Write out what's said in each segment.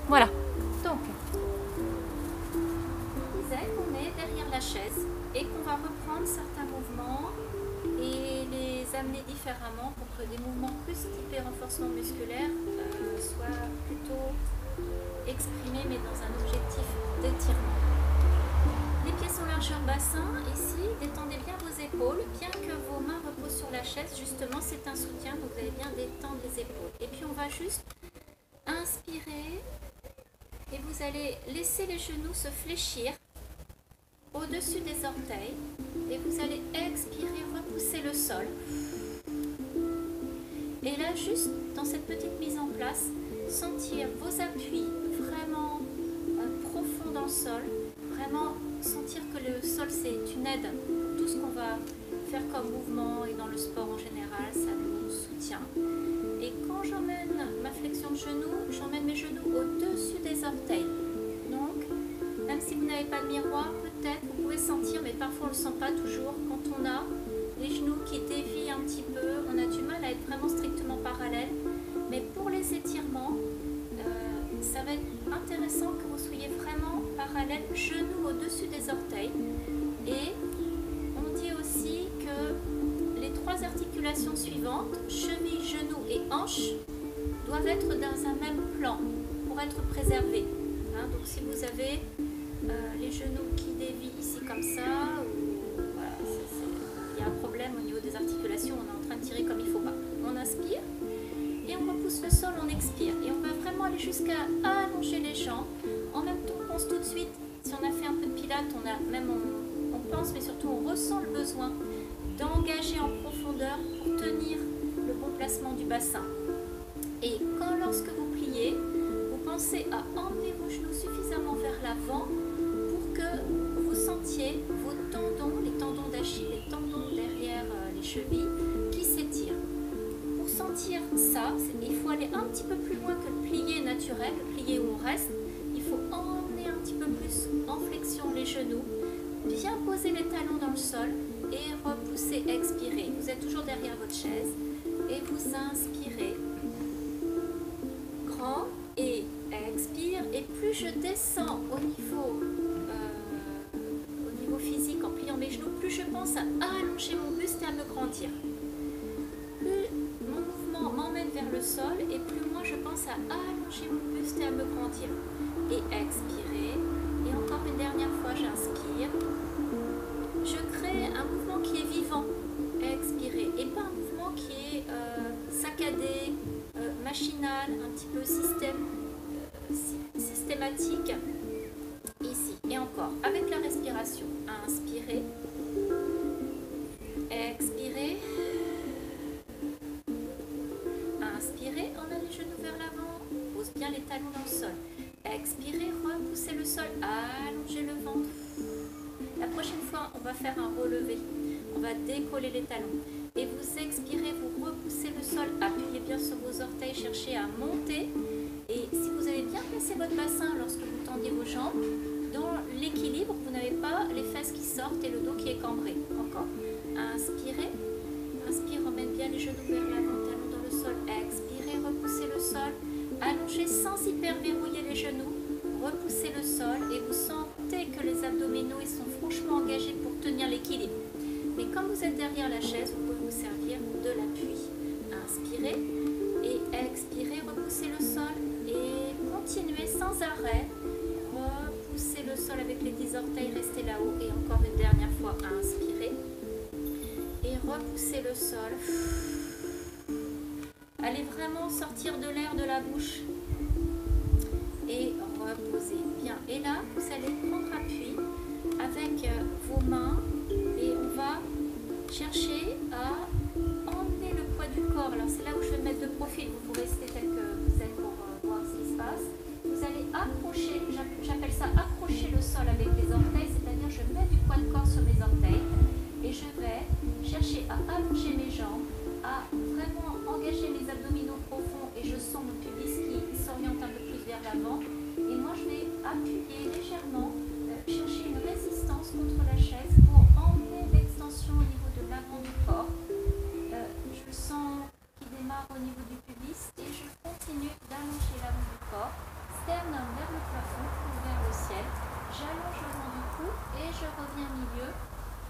Voilà. Donc, on disait qu'on est derrière la chaise et qu'on va reprendre certains mouvements et les amener différemment pour que des mouvements plus typés renforcement musculaire soient plutôt exprimés mais dans un objectif d'étirement. Les pieds sont largeur bassin, ici, détendez bien vos épaules, bien que vos mains reposent sur la chaise, justement c'est un soutien, donc vous allez bien détendre les épaules. Et puis on va juste inspirer et vous allez laisser les genoux se fléchir au-dessus des orteils et vous allez expirer, repousser le sol. Et là, juste dans cette petite mise en place, sentir vos appuis vraiment profonds dans le sol, vraiment sentir que le sol c'est une aide. Tout ce qu'on va faire comme mouvement et dans le sport en général, ça nous soutient. Et quand j'emmène ma flexion de genoux, j'emmène mes genoux au-dessus des orteils. Donc, même si vous n'avez pas de miroir, peut-être vous pouvez sentir, mais parfois on ne le sent pas toujours, quand on a les genoux qui dévient un petit peu, on a du mal à être vraiment strictement parallèle. Mais pour les étirements, ça va être intéressant que vous soyez vraiment parallèle, genoux au-dessus des orteils. Et on dit aussi que les trois articulations suivantes, cheville, genou et hanche, doivent être dans un même plan pour être préservés. Hein, donc si vous avez les genoux qui dévient ici comme ça, ou voilà, il y a un problème au niveau des articulations, on est en train de tirer comme il ne faut pas. On inspire et on repousse le sol, on expire. Et on va vraiment aller jusqu'à allonger les jambes. En même temps, on pense tout de suite, si on a fait un peu de pilates, on pense, mais surtout on ressent le besoin d'engager en profondeur pour tenir le bon placement du bassin. Et lorsque vous pliez, vous pensez à emmener vos genoux suffisamment vers l'avant pour que vous sentiez vos tendons, les tendons d'Achille, les tendons derrière les chevilles qui s'étirent. Pour sentir ça, il faut aller un petit peu plus loin que le plié naturel, le plié où on reste. Il faut emmener un petit peu plus en flexion les genoux, bien poser les talons dans le sol et repousser, expirer. Vous êtes toujours derrière votre chaise et vous inspirez. Grand et expire. Et plus je descends au niveau physique en pliant mes genoux, plus je pense à allonger mon buste et à me grandir. Plus mon mouvement m'emmène vers le sol et plus moi je pense à allonger mon buste et à me grandir. Et expirer. Et encore une dernière fois, j'inspire. Je crée un mouvement qui est vivant. Expirer. Et pas un mouvement qui est saccadé, machinal, un petit peu systématique. Ici. Et encore. Avec la respiration. Inspirer. Expirer. Inspirez, emmenez les genoux vers l'avant, pose bien les talons dans le sol. Expirez, repoussez le sol, allongez le ventre. La prochaine fois, on va faire un relevé. On va décoller les talons. Et vous expirez, vous repoussez le sol, appuyez bien sur vos orteils, cherchez à monter. Et si vous avez bien placé votre bassin lorsque vous tendiez vos jambes, dans l'équilibre, vous n'avez pas les fesses qui sortent et le dos qui est cambré. Encore. Inspirez. Inspire, emmène bien les genoux vers l'avant, talons dans le sol. Expirez, repoussez le sol. Allongez sans hyper verrouiller les genoux. Repoussez le sol et vous sentez que les abdominaux ils sont franchement engagés pour tenir l'équilibre. Mais quand vous êtes derrière la chaise, vous pouvez vous servir de l'appui. Inspirez et expirez, repoussez le sol et continuez sans arrêt. Repoussez le sol avec les 10 orteils, restez là-haut et encore une dernière fois, inspirez. Et repoussez le sol. Allez vraiment sortir de l'air de la bouche. Et reposez bien. Et là, vous allez prendre appui avec vos mains. Et on va chercher à emmener le poids du corps. Alors c'est là où je vais me mettre de profil. Vous pouvez rester tel que vous êtes pour voir ce qui se passe. Vous allez accrocher, j'appelle ça accrocher le sol avec les orteils. C'est-à-dire je mets du poids de corps sur mes orteils. Et je vais chercher à allonger mes jambes, à vraiment engager mes abdominaux profonds et je sens mon pubis qui s'oriente un peu plus vers l'avant. Et moi, je vais appuyer légèrement, chercher une résistance contre la chaise pour emmener l'extension au niveau de l'avant du corps. Je sens qu'il démarre au niveau du pubis et je continue d'allonger l'avant du corps. sternum vers le plafond ou vers le ciel. J'allonge le long du cou et je reviens milieu.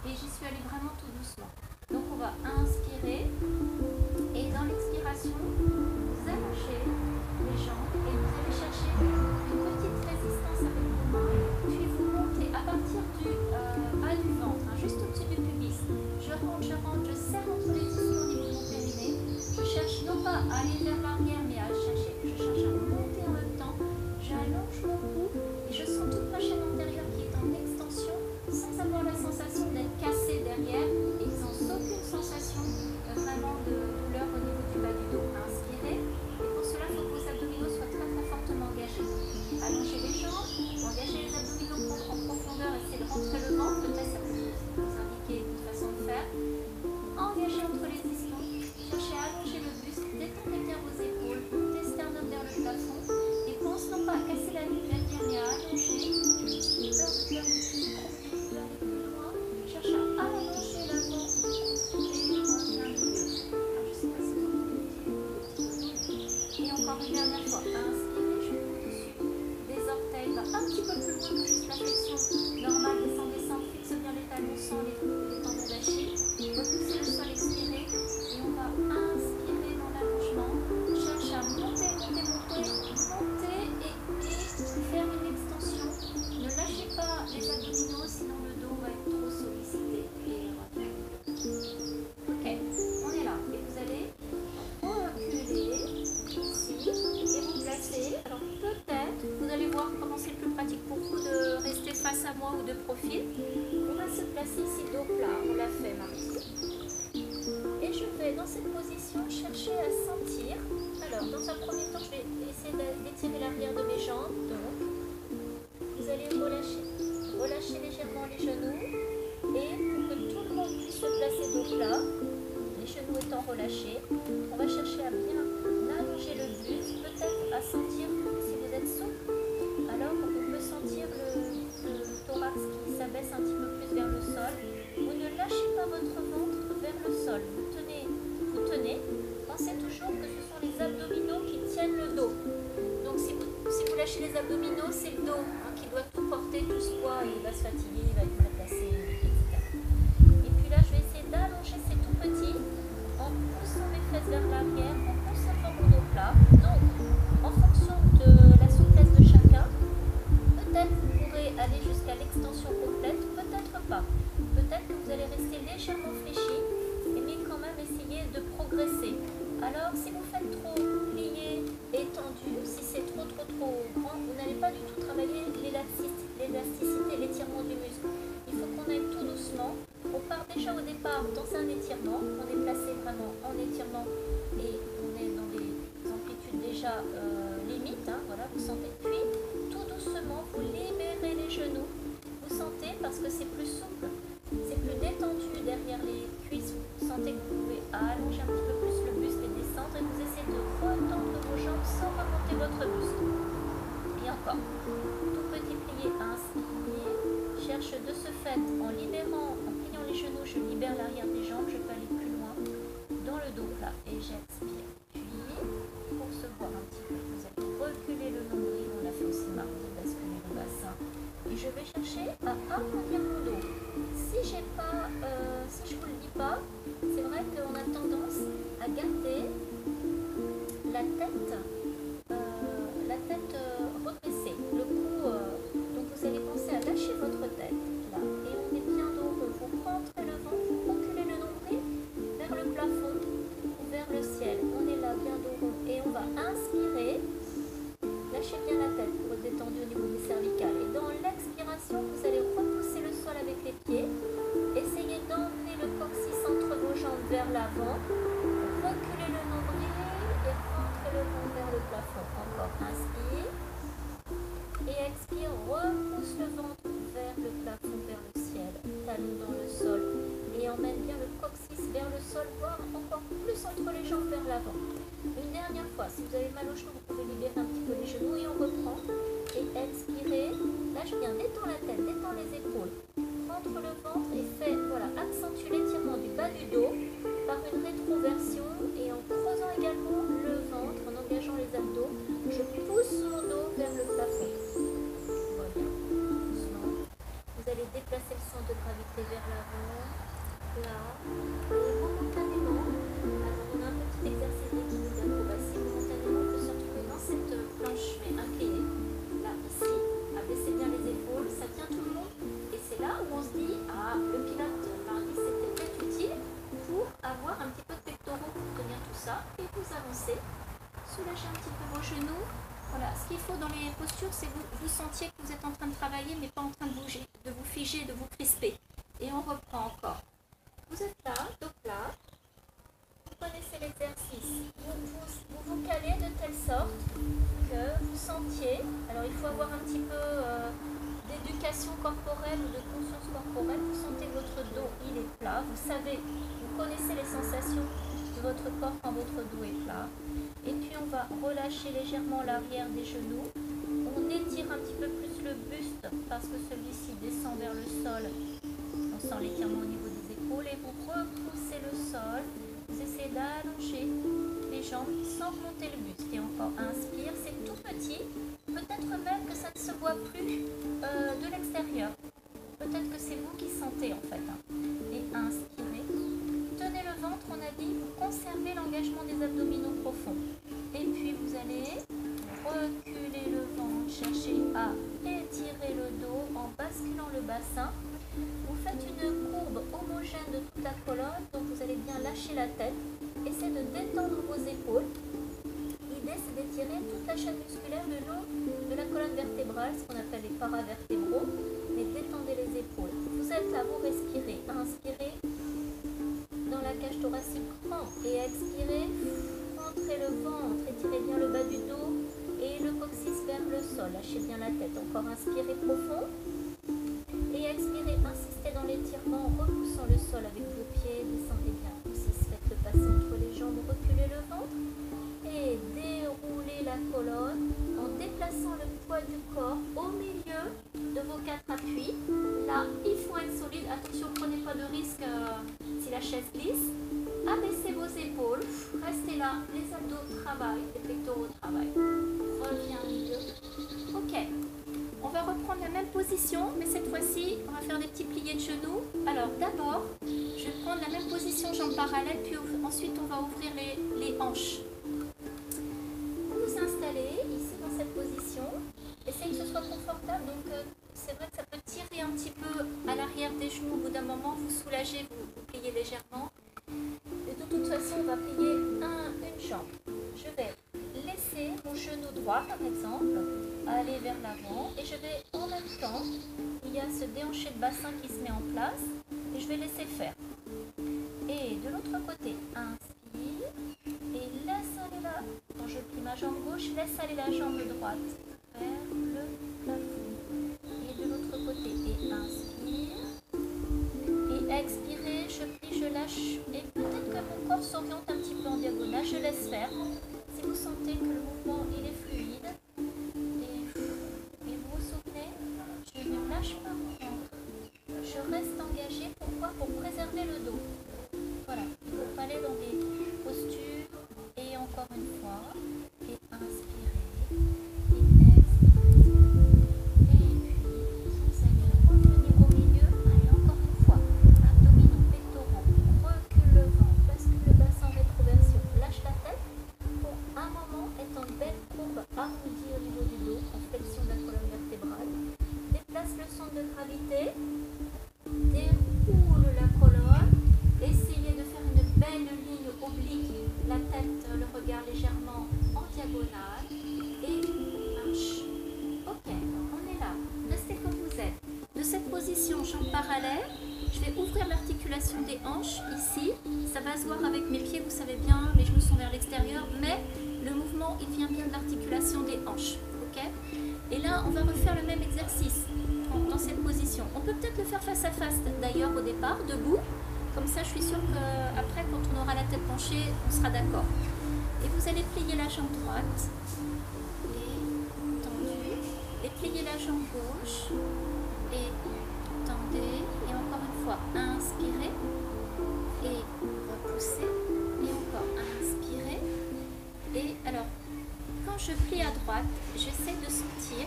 Et j'y suis allée vraiment tout doucement. Donc on va inspirer. Et dans l'expiration, vous allongez les jambes et vous allez chercher une petite résistance avec vos mains. Puis vous montez à partir du bas du ventre, hein, juste au-dessus du pubis. Je rentre, je serre entre les tissus au niveau de mon périnée. Je cherche non pas à aller vers l'arrière, mais je cherche à monter en même temps. J'allonge mon cou et je sens toute ma chaîne antérieure qui est en extension sans avoir la sensation d'être cassée derrière et sans aucune sensation vraiment de douleur au niveau du bas du dos. Inspirez. Et pour cela, il faut que vos abdominaux soient très très fortement engagés. Allongez les jambes, engagez les abdominaux en profondeur, essayez de rentrer le ventre. Peut-être ça peut vous indiquer une façon de faire. Engagez entre les ischions, cherchez à allonger le buste, détendez bien vos épaules, montez sternum vers le plafond et pense non pas à casser la nuque derrière mais à allonger. Peur de perdre le pied, aller plus loin, cherche à allonger l'avant et reviens au milieu. Alors, je ne sais pas si vous entendez le petit. Et encore une dernière fois, inspirez, je monte dessus des orteils, va un petit peu plus loin que juste la flexion normale, descend, fixe bien les talons sans les tendons d'Achille. Repoussez le sol, expirez et on va inspirer dans l'allongement. Cherche à monter et faire une extension. Ne lâchez pas les abdominaux, sinon le dos va être trop sollicité. Et ok, on est là. Et vous allez reculer ici et vous placer. Alors peut-être, vous allez voir comment c'est le plus pratique pour vous de rester face à moi ou de profil. On va se placer ici dos plat. On l'a fait, Marie. Et je vais dans cette position chercher à sentir. Alors, dans un premier temps, je vais essayer d'étirer l'arrière de mes jambes. Donc, vous allez relâcher légèrement les genoux. Et pour que tout le monde puisse se placer dos plat, les genoux étant relâchés, on va chercher à bien allonger le buste, peut-être à sentir si vous êtes souple. Alors, on peut sentir le thorax qui s'abaisse un petit peu plus vers le sol. Vous ne lâchez pas votre ventre vers le sol. Vous tenez. Pensez toujours que ce sont les abdominaux qui tiennent le dos. Donc si vous lâchez les abdominaux, c'est le dos qui doit tout porter, tout ce poids, et il va se fatiguer, il va être mal placé, etc. Et puis là, je vais essayer d'allonger ces tout petits en poussant mes fesses vers l'arrière, en conservant mon dos plat. Donc, en fonction de la souplesse de chacun, peut-être vous pourrez aller jusqu'à l'extension complète, peut-être pas. Peut-être que vous allez rester légèrement fléchi, mais quand même essayer de progresser. Alors, si vous faites trop plié, étendu, si c'est trop grand, vous n'allez pas du tout travailler l'élasticité, l'étirement du muscle. Il faut qu'on aille tout doucement. On part déjà au départ dans un étirement. On est placé vraiment en étirement et on est dans des amplitudes déjà limites. Hein, voilà, vous sentez. Puis, tout doucement, vous libérez les genoux. Vous sentez parce que c'est plus souple. C'est plus détendu derrière les cuisses. Vous sentez que vous pouvez allonger un petit peu plus le buste et descendre. Et vous essayez de retendre vos jambes sans remonter votre buste. Et encore. Tout petit plié, inspire. Cherche de ce fait, en pliant les genoux, je libère l'arrière des jambes. Je peux aller plus loin dans le dos plat. Et j'expire. Puis, pour se voir un petit peu, vous allez reculer le nombril. On l'a fait aussi marre. Vous basculez le bassin. Et je vais chercher à arrondir mon dos. Si je vous le dis pas, c'est vrai qu'on a tendance à garder la tête redressée, le cou. Donc vous allez penser à lâcher votre tête là, et on est bien dos rond. Vous rentrez le ventre, vous reculez le nombril vers le plafond ou vers le ciel. On est là bien dos rond et on va inspirer. Lâchez bien la tête pour être détendu au niveau des cervicales. Et dans l'expiration, vous allez repousser le sol avec les pieds. Essayez d'emmener le coccyx entre vos jambes vers l'avant. Reculez le nombril et rentrez le ventre vers le plafond. Encore, inspire. Et expire, repousse le ventre vers le plafond, vers le ciel. Talon dans le sol. Et emmène bien le coccyx vers le sol, voire encore plus entre les jambes vers l'avant. Une dernière fois, si vous avez mal aux genoux, vous pouvez libérer un petit peu les genoux et on reprend. Et expirez. Lâche bien, détends la tête, détends les épaules. Rentre le ventre et accentue l'étirement du bas du dos par une rétroversion et en creusant également le ventre, en engageant les abdos. Je pousse mon dos faut dans les postures, c'est que vous sentiez que vous êtes en train de travailler, mais pas en train de bouger, de vous figer, de vous crisper. Et on reprend encore. Vous êtes là, dos plat. Vous connaissez l'exercice. Vous calez de telle sorte que vous sentiez. Alors il faut avoir un petit peu d'éducation corporelle ou de conscience corporelle. Vous sentez que votre dos, il est plat. Vous savez, vous connaissez les sensations de votre corps quand votre dos est plat. Et puis on va relâcher légèrement l'arrière des genoux. On étire un petit peu plus le buste parce que celui-ci descend vers le sol. On sent l'étirement au niveau des épaules et vous repoussez le sol. Vous essayez d'allonger les jambes sans remonter le buste. Et encore, inspire, c'est tout petit. Peut-être même que ça ne se voit plus de l'extérieur. Peut-être que c'est vous qui sentez en fait. Et inspirez. Tenez le ventre, on a dit, vous conservez l'engagement des abdominaux profonds. Et puis vous allez reculer le ventre, chercher à étirer le dos en basculant le bassin. Vous faites une courbe homogène de toute la colonne, donc vous allez bien lâcher la tête. Essayez de détendre vos épaules. L'idée c'est d'étirer toute la chaîne musculaire le long de la colonne vertébrale, ce qu'on appelle les paravertébraux, mais détendez les épaules. Vous êtes là, vous respirez. Inspirez dans la cage thoracique grand et expirez. Entrez le ventre, étirez bien le bas du dos et le coccyx vers le sol. Lâchez bien la tête. Encore inspirez profond. Et expirez, insistez dans l'étirement en repoussant le sol avec vos pieds, descendez bien le coccyx, faites le passer entre les jambes, reculez le ventre et déroulez la colonne en déplaçant le poids du corps au milieu de vos 4 appuis. Là, il faut être solide, attention, prenez pas de risque si la chaise glisse. Abaissez vos épaules, restez là, les abdos travaillent, les pectoraux travaillent. Reviens au milieu. Ok. On va reprendre la même position, mais cette fois-ci, on va faire des petits pliés de genoux. Alors d'abord, je vais prendre la même position, jambes parallèles, puis ensuite on va ouvrir les hanches. Vous vous installez ici dans cette position. Essayez que ce soit confortable, donc c'est vrai que ça peut tirer un petit peu à l'arrière des genoux. Au bout d'un moment, vous soulagez, vous pliez légèrement. Et de toute façon, on va plier une jambe. Je vais laisser mon genou droit, par exemple, aller vers l'avant et je vais en même temps, il y a ce déhanché de bassin qui se met en place et je vais laisser faire. Et de l'autre côté, inspire et laisse aller là. Quand je plie ma jambe gauche, laisse aller la jambe droite vers le plafond. Et de l'autre côté, et inspire et expirez, je plie, je lâche et peut-être que mon corps s'oriente un petit peu en diagonale, je laisse faire. Si vous sentez que le mouvement il est fluide, et vous vous souvenez, je ne lâche pas mon ventre. Je reste engagée. Pourquoi? Pour préserver le dos. Voilà. Il ne faut pas aller dans des postures. Et encore une fois. Et inspirez. Et expirez. Et puis, vous allez revenir au milieu. Allez, encore une fois. Abdominaux, pectoraux. Recule le ventre. Bascule le bassin en rétroversion. Lâche la tête. Pour un moment, être en belle courbe arrondie au niveau du dos, en flexion de la colonne vertébrale. Déplace le centre de gravité, déroule la colonne, essayez de faire une belle ligne oblique, la tête, le regard légèrement en diagonale et marche. Ok, on est là, restez comme vous êtes. De cette position, jambes parallèles, je vais ouvrir l'articulation des hanches ici. Ça va se voir avec mes pieds, vous savez bien, les genoux sont vers l'extérieur, mais le mouvement, il vient bien de l'articulation des hanches. Ok? Et là, on va refaire le même exercice dans cette position. On peut peut-être le faire face à face, d'ailleurs, au départ, debout. Comme ça, je suis sûre qu'après, quand on aura la tête penchée, on sera d'accord. Et vous allez plier la jambe droite. Et tendue. Et plier la jambe gauche. Et tendez. Et encore une fois, inspirez. Et repoussez. Et encore, inspirez. Et alors, quand je plie à droite, j'essaie de sentir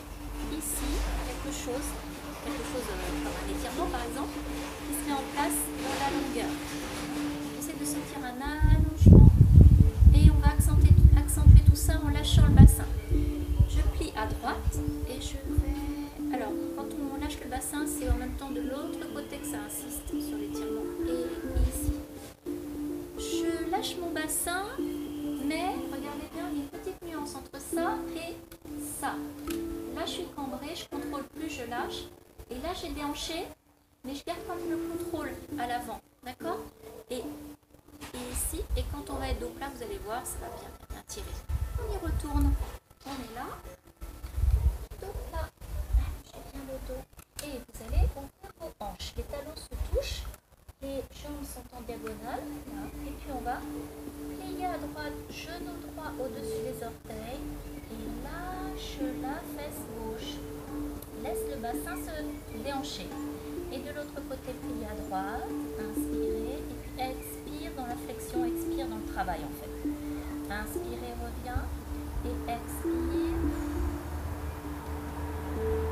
ici quelque chose comme un étirement par exemple, qui se met en place dans la longueur. J'essaie de sentir un allongement et on va accentuer tout ça en lâchant le bassin. Je plie à droite et je vais... Alors, quand on lâche le bassin, c'est en même temps de l'autre côté que ça insiste sur l'étirement. Et ici. Je lâche mon bassin, mais regardez bien, il y a une petite nuance entre ça et ça. Là, je suis cambrée, je contrôle plus, je lâche. Et là, j'ai déhanché, mais je garde quand même le contrôle à l'avant. D'accord? Et ici, et quand on va être dos plat, vous allez voir, ça va bien tirer. On y retourne. On est là. Dos plat. J'ai bien le dos. Et vous allez ouvrir vos hanches. Les talons se touchent. Les jambes sont en diagonale. Là. Et puis on va plier à droite, genou droit au-dessus des orteils. Et lâche la fesse gauche. Laisse le bassin se déhancher. Et de l'autre côté, plier à droite. Inspirez. Et puis expire dans la flexion. Expire dans le travail en fait. Inspirez, reviens. Et expire.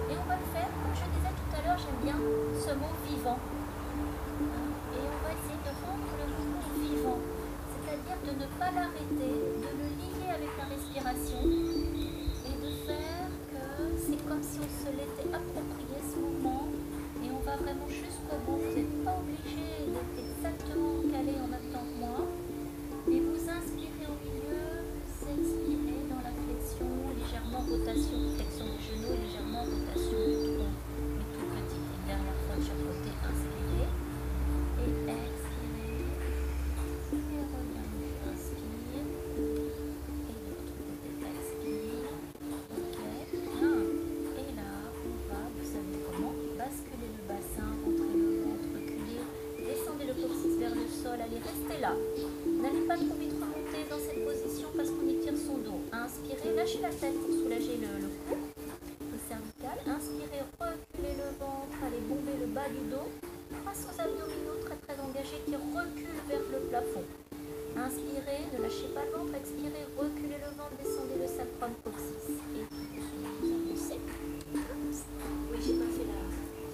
Et on va le faire, comme je disais tout à l'heure, j'aime bien ce mot vivant. Et on va essayer de rendre le mouvement vivant, c'est-à-dire de ne pas l'arrêter, de le lier avec la respiration et de faire que c'est comme si on se l'était approprié ce mouvement et on va vraiment jusqu'au bout. Vous n'êtes pas obligé d'être exactement calé en même temps que moi, mais vous inspirez au milieu, vous expirez dans la flexion, légèrement rotation, flexion du genou et légèrement rotation du tronc, mais tout petit. Une dernière fois de chaque côté, inspirez et expirez. Et revenez, inspire. Et de l'autre côté, expire. Ok, bien. Et là, on va, vous savez comment, basculer le bassin, rentrer le ventre, reculer, descendez le coccyx vers le sol, allez, restez là. N'allez pas trop vite remonter dans cette position parce qu'on étire son dos. Inspirez, lâchez la tête pour soulager le cou, le cervical. Inspirez, reculez le ventre, allez bomber le bas du dos grâce aux abdominaux très engagés qui reculent vers le plafond. Inspirez, ne lâchez pas le ventre, expirez, reculez le ventre, descendez le sacrum coccyx. Et vous avancez. Oui, j'ai pas fait la...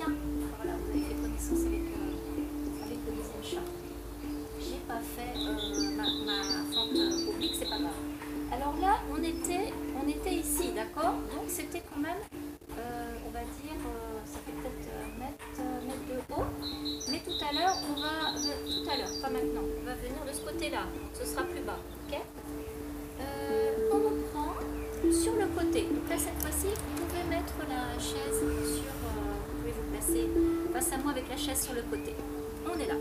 Bien, voilà, vous avez fait connaissance avec le deuxième chat. J'ai pas fait ma fente oblique, c'est pas grave. Alors là, on était ici, d'accord? Donc c'était quand même, on va dire, ça fait peut-être mètre de haut. Mais tout à l'heure, pas maintenant, on va venir de ce côté-là. Ce sera plus bas, ok? On reprend sur le côté. Donc là, cette fois-ci, vous pouvez mettre la chaise sur, vous pouvez vous placer face à moi avec la chaise sur le côté. On est là.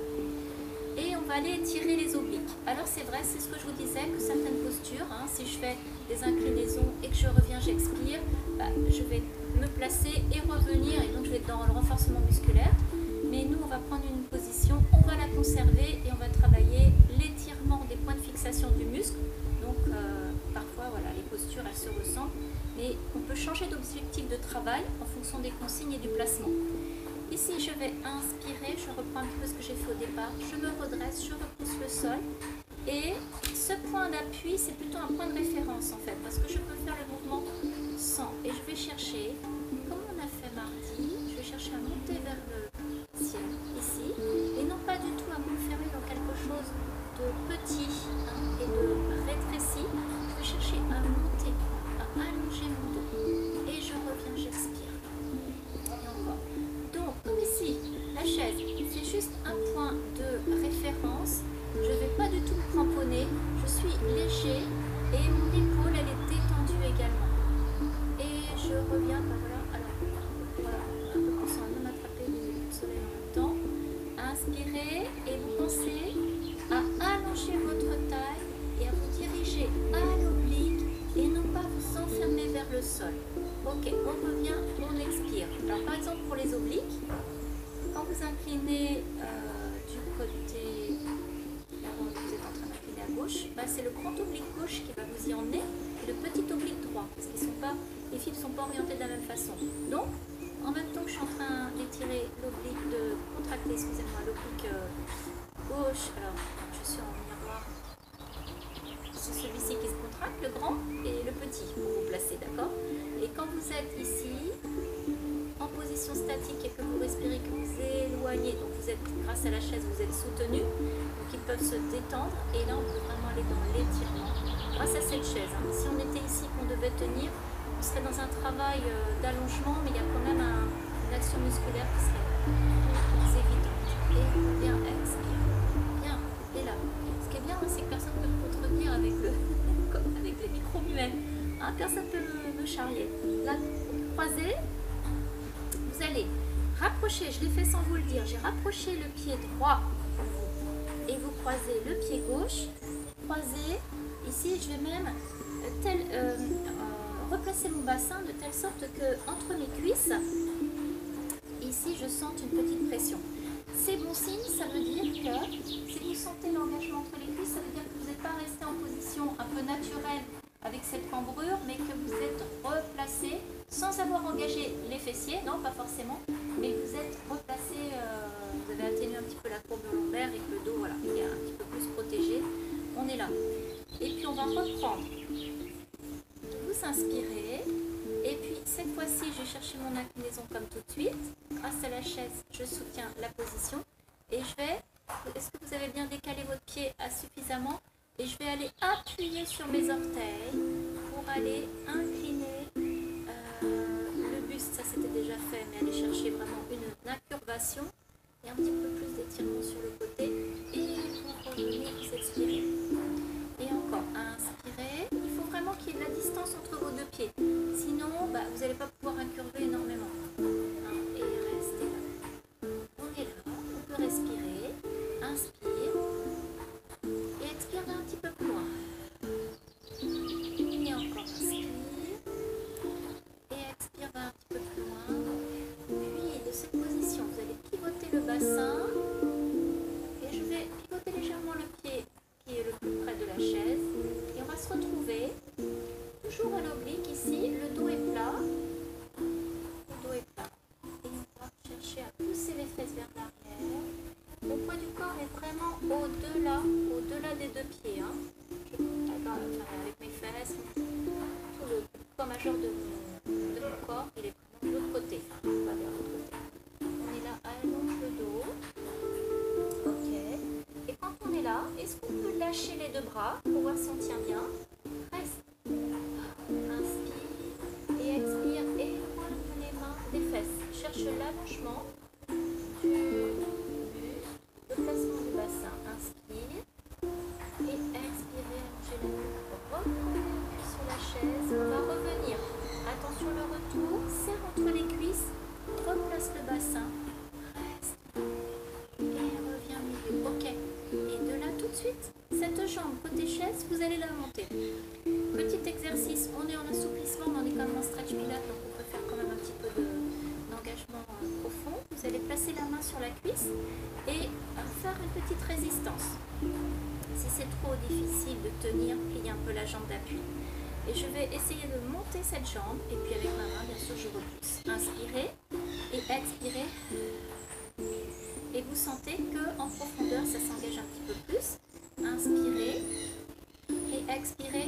Et on va aller étirer les obliques. Alors c'est vrai, c'est ce que je vous disais, que certaines postures, si je fais des inclinaisons et que je reviens, j'expire, je vais me placer et revenir, et donc je vais être dans le renforcement musculaire. Mais nous, on va prendre une position, on va la conserver et on va travailler l'étirement des points de fixation du muscle. Donc parfois, voilà, les postures, elles se ressemblent, mais on peut changer d'objectif de travail en fonction des consignes et du placement. Ici, je vais inspirer, je reprends un petit peu ce que j'ai fait au départ, je me redresse, je repousse le sol. Et ce point d'appui, c'est plutôt un point de référence en fait, parce que je peux faire le mouvement sans. Et je vais chercher, comme on a fait mardi, je vais chercher à monter vers le ciel, ici, et non pas du tout à m'enfermer dans quelque chose de petit et de rétréci. Je vais chercher à monter, à allonger mon dos. Et je reviens, j'expire. Et encore. Donc, comme ici, la chaise, c'est juste un point de référence. Je ne vais pas du tout me cramponner. Je suis léger et mon épaule, elle est détendue également. Et je reviens par là. Alors, voilà, un peu plus en train m'attraper les coups de soleil en même temps. Inspirez et vous pensez à allonger votre taille et à vous diriger à l'oblique et non pas vous enfermer vers le sol. Ok, on revient, on expire. Alors par exemple pour les obliques, quand vous inclinez du côté, là où vous êtes en train d'incliner à gauche, c'est le grand oblique gauche qui va vous y emmener et le petit oblique droit, parce que les fils ne sont pas orientés de la même façon. Donc, en même temps que je suis en train d'étirer l'oblique, de contracter, excusez-moi, l'oblique gauche, alors je suis en miroir, c'est celui-ci qui se contracte, le grand, et le petit, pour vous placer, d'accord? Et quand vous êtes ici, en position statique et que vous respirez, que vous éloignez, donc vous êtes, grâce à la chaise, vous êtes soutenu, donc ils peuvent se détendre, et là on peut vraiment aller dans l'étirement, grâce à cette chaise. Si on était ici, qu'on devait tenir, on serait dans un travail d'allongement, mais il y a quand même une action musculaire qui serait plus évidente. Et bien, expire. Bien, et là. Ce qui est bien, c'est que personne ne peut me contredire avec les micros muets. Personne ne peut me le charrier. Là, croisez, vous allez rapprocher, je l'ai fait sans vous le dire, j'ai rapproché le pied droit et vous croisez le pied gauche, croisez, ici je vais même replacer mon bassin de telle sorte que entre mes cuisses, ici je sente une petite pression. C'est bon signe, ça veut dire que si vous sentez l'engagement entre les cuisses, ça veut dire que vous n'êtes pas resté en position un peu naturelle avec cette cambrure, mais que vous êtes replacé sans avoir engagé les fessiers, non pas forcément, mais vous êtes replacé, vous avez atténué un petit peu la courbe lombaire et que le dos voilà, il est un petit peu plus protégé. On est là. Et puis on va reprendre. Vous inspirez. Et puis cette fois-ci, je vais chercher mon inclinaison comme tout de suite. Grâce à la chaise, je soutiens la position. Et je vais, est-ce que vous avez bien décalé votre pied suffisamment? Et je vais aller appuyer sur mes orteils pour aller incliner le buste. Ça c'était déjà fait, mais aller chercher vraiment une incurvation et un petit peu plus d'étirement sur le côté. Et vous revenez, vous expirez. Et encore, inspirez. Il faut vraiment qu'il y ait de la distance entre vos deux pieds. Sinon, vous n'allez pas pouvoir incurver énormément. Et restez là. On est là, on peut respirer. Inspire. Et expire d'un petit peu plus loin. Et encore, inspire. Et expire d'un petit peu plus loin. Puis, de cette position, vous allez pivoter le bassin. Et je vais pivoter légèrement le pied qui est le plus près de la chaise. Et on va se retrouver toujours à l'oblique ici. Le dos est plat. Le dos est plat. Et on va chercher à pousser les fesses vers l'arrière. Le poids du corps est vraiment au-delà des deux pieds. Hein. Avec mes fesses, tout le poids majeur de mon corps, il est vraiment de l'autre côté. On va vers l'autre côté. On est là, allonge le dos. Ok. Et quand on est là, est-ce qu'on peut lâcher les deux bras pour voir si on tient bien? Reste. Inspire et expire. Éloigne les mains des fesses. Cherche l'allongement du buste, le placement du bassin. Inspire et expirez. Allongez la nuque. Reprenez l'appui sur la chaise. On va revenir. Attention le retour. Serre entre les cuisses. Replace le bassin. Reste. Et reviens au milieu. Ok. Et de là tout de suite, cette jambe côté chaise, vous allez la monter. Petit exercice, on est en assouplissement, mais on est quand même en stretch pilates, donc on peut faire quand même un petit peu d'engagement profond. Vous allez placer la main sur la cuisse et faire une petite résistance. Si c'est trop difficile de tenir, pliez un peu la jambe d'appui. Et je vais essayer de monter cette jambe, et puis avec ma main, bien sûr, je repousse. Inspirez et expirez. Et vous sentez qu'en profondeur, ça s'engage un petit peu plus. Inspirez et expirez.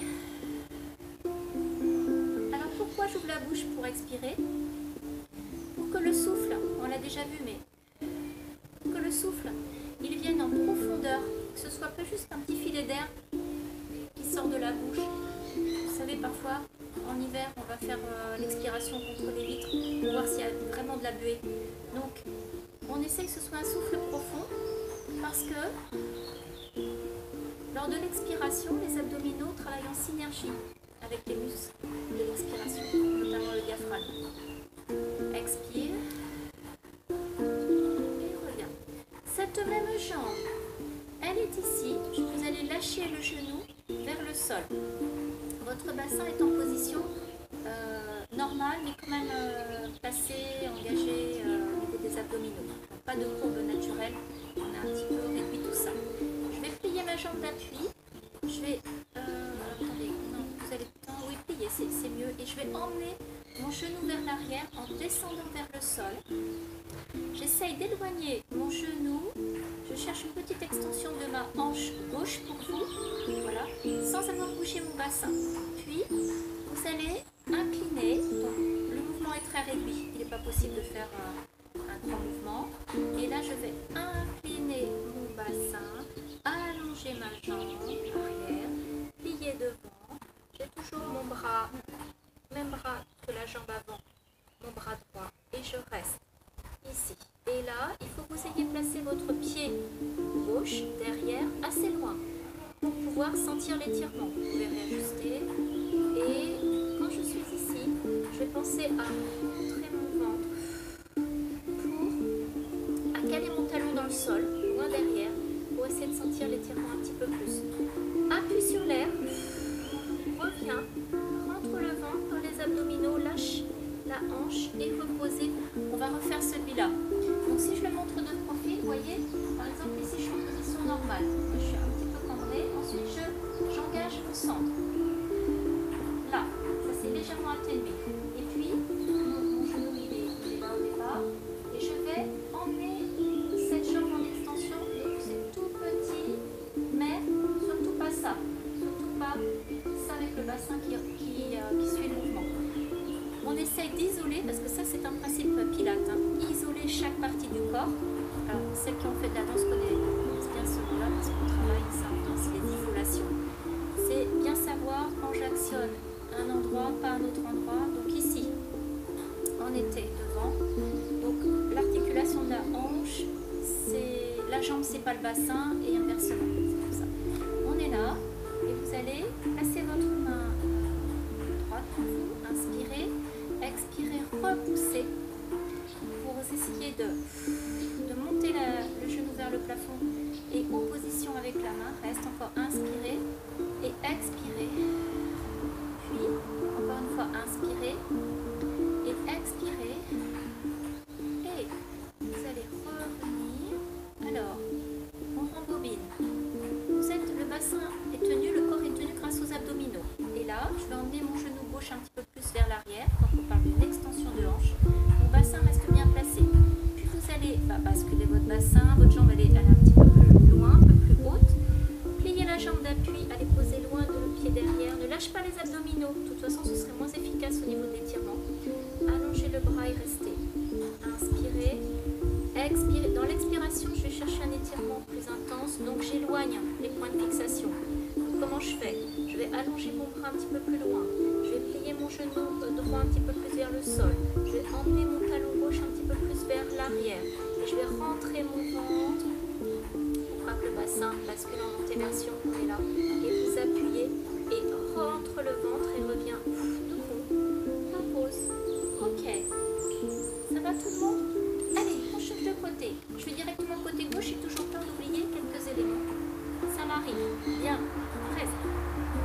Alors pourquoi j'ouvre la bouche pour expirer? Pour que le souffle, on l'a déjà vu, mais pour que le souffle, il vienne en profondeur, que ce soit pas juste un petit filet d'air qui sort de la bouche. Vous savez, parfois, en hiver, on va faire l'expiration contre les vitres pour voir s'il y a vraiment de la buée. Donc, on essaie que ce soit un souffle profond parce que lors de l'expiration, les abdominaux travaillent en synergie avec les muscles de l'expiration, notamment le diaphragme. Expire et reviens. Cette même jambe, elle est ici. Vous allez lâcher le genou vers le sol. Votre bassin est en position normale, mais quand même placé, engagé au niveau des abdominaux. Donc, pas de courbe naturelle. On a un petit peu réduit tout ça. Je vais plier ma jambe d'appui. Je vais... attendez, non, vous allez... oui, plier, c'est mieux. Et je vais emmener mon genou vers l'arrière en descendant vers le sol. J'essaye d'éloigner mon genou. Je cherche une petite extension de ma hanche gauche pour vous. Voilà, sans avoir bougé mon bassin. Puis, vous allez incliner. Donc, le mouvement est très réduit. Il n'est pas possible de faire un grand mouvement. Et là, je vais incliner mon bassin, allonger ma jambe arrière, plier devant. J'ai toujours mon bras, même bras que la jambe avant, mon bras droit. Et je reste ici. Et là, il faut que vous ayez placé votre pied gauche derrière assez loin pour pouvoir sentir l'étirement. Vous pouvez réajuster. Et quand je suis ici, penser à montrer mon ventre pour caler mon talon dans le sol, loin derrière, pour essayer de sentir l'étirement un petit peu plus. Appuie sur l'air, reviens, rentre le ventre dans les abdominaux, lâche la hanche et reposez. On va refaire celui-là. Donc si je le montre de profil, vous voyez, par exemple ici je suis en position normale. Je suis un petit peu cambrée. Ensuite j'engage mon centre. Là, ça c'est légèrement atténué. Et puis mon genou il est là au départ. Et je vais emmener cette jambe en extension. Donc c'est tout petit, mais surtout pas ça. Surtout pas ça avec le bassin qui suit le mouvement. On essaye d'isoler, parce que ça c'est un principe Pilates, hein, isoler chaque partie du corps. Alors, celles qui ont fait de la danse connaissent bien ce mot-là, parce qu'on travaille ça en danse, les isolations. C'est bien savoir quand j'actionne un endroit, pas un autre endroit. Donc ici, on était devant. Donc l'articulation de la hanche, c'est la jambe, c'est pas le bassin, et inversement. C'est comme ça. On est là, et vous allez placer votre main droite pour vous, inspirez. Expirez, repoussez pour essayer de monter le genou vers le plafond et opposition avec la main. Reste encore, inspirez et expirez. Puis, encore une fois, inspirez et expirez. Et vous allez revenir. Alors, on rembobine. Le bassin est tenu, le corps est tenu grâce aux abdominaux. Et là, je vais emmener mon genou gauche un petit peu plus vers l'arrière. Quand on parle d'une extension de hanche, mon bassin reste bien placé. Puis vous allez basculer votre bassin, votre jambe elle est un petit peu plus loin, un peu plus haute. Pliez la jambe d'appui, allez poser loin de le pied derrière. Ne lâche pas les abdominaux, de toute façon ce serait moins efficace au niveau de l'étirement. Allongez le bras et restez. Inspirez, expirez. Dans l'expiration, je vais chercher un étirement plus intense, donc j'éloigne les points de fixation. Donc, comment je fais? Je vais allonger mon bras un petit peu plus loin. Je vais plier mon genou droit un petit peu plus vers le sol. Je vais emmener mon talon gauche un petit peu plus vers l'arrière. Et je vais rentrer mon ventre pour pas que le bassin bascule en antéversion. On est là. Et vous appuyez et rentre le ventre et revient debout. Repose. Ok. Ça va tout le monde? Allez, on change de côté. Je vais directement côté gauche. J'ai toujours peur d'oublier quelques éléments. Ça m'arrive. Bien. Presque.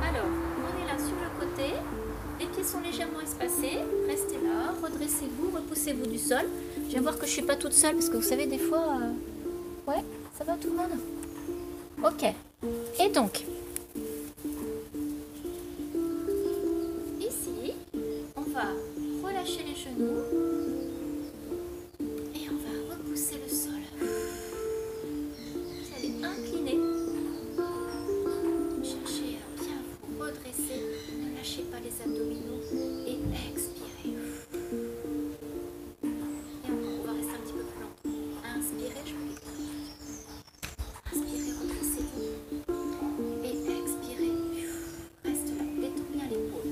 Alors, on est là sur le côté. Les pieds sont légèrement espacés. Restez là. Redressez-vous. Repoussez-vous du sol. Je viens voir que je ne suis pas toute seule parce que vous savez, des fois... Ouais, ça va tout le monde? Ok. Et donc, ici, on va relâcher les genoux. Et on va repousser le sol. Vous allez incliner. Cherchez à bien vous redresser. Ne lâchez pas les abdominaux. Et expirez. Et encore, on va rester un petit peu plus longtemps. Inspirez, je vous inspirez, redressez-vous. Et expirez. Reste là. Détends bien l'épaule.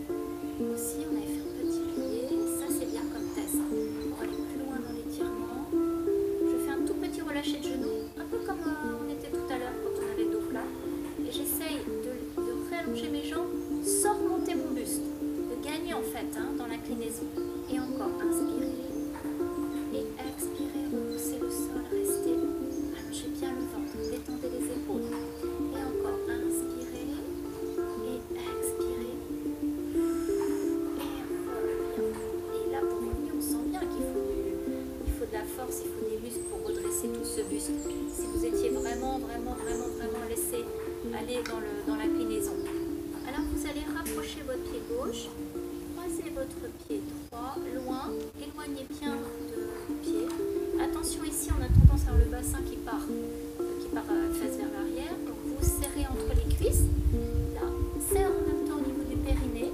Aussi, on avait fait un petit plié. Ça, c'est bien comme test. Pour aller plus loin dans l'étirement. Je fais un tout petit relâché de genou. Un peu comme on était tout à l'heure quand on avait le dos plat. Et j'essaye de réallonger mes jambes sans remonter mon buste. De gagner en fait dans l'inclinaison. Et encore, inspirez. Et expirez, repoussez le sol, restez. Allongez bien le ventre, détendez les épaules. Et encore, inspirez. Et expirez. Et reviens. Et là, pour revenir, on sent bien qu'il faut de la force, il faut des muscles pour redresser tout ce buste. Si vous étiez vraiment laissé aller dans l'inclinaison. Alors, vous allez rapprocher votre pied gauche. Croisez votre pied droit, loin, éloignez bien du pied. Attention ici, on a tendance à avoir le bassin qui part face vers l'arrière. Donc vous serrez entre les cuisses. Là, serre en même temps au niveau du périnée.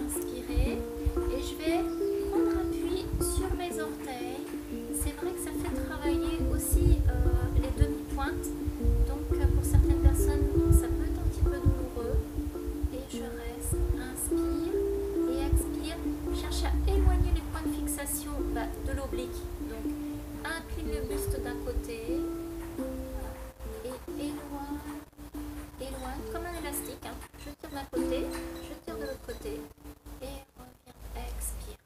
Inspirez. Et je vais prendre appui sur mes orteils. C'est vrai que ça fait travailler aussi les demi-pointes. Donc pour certaines personnes, ça peut être un petit peu douloureux. Et je reste. Inspire. Et expire, cherche à éloigner les points de fixation de l'oblique. Donc, incline le buste d'un côté et éloigne comme un élastique. Je tire d'un côté, je tire de l'autre côté et reviens, expire.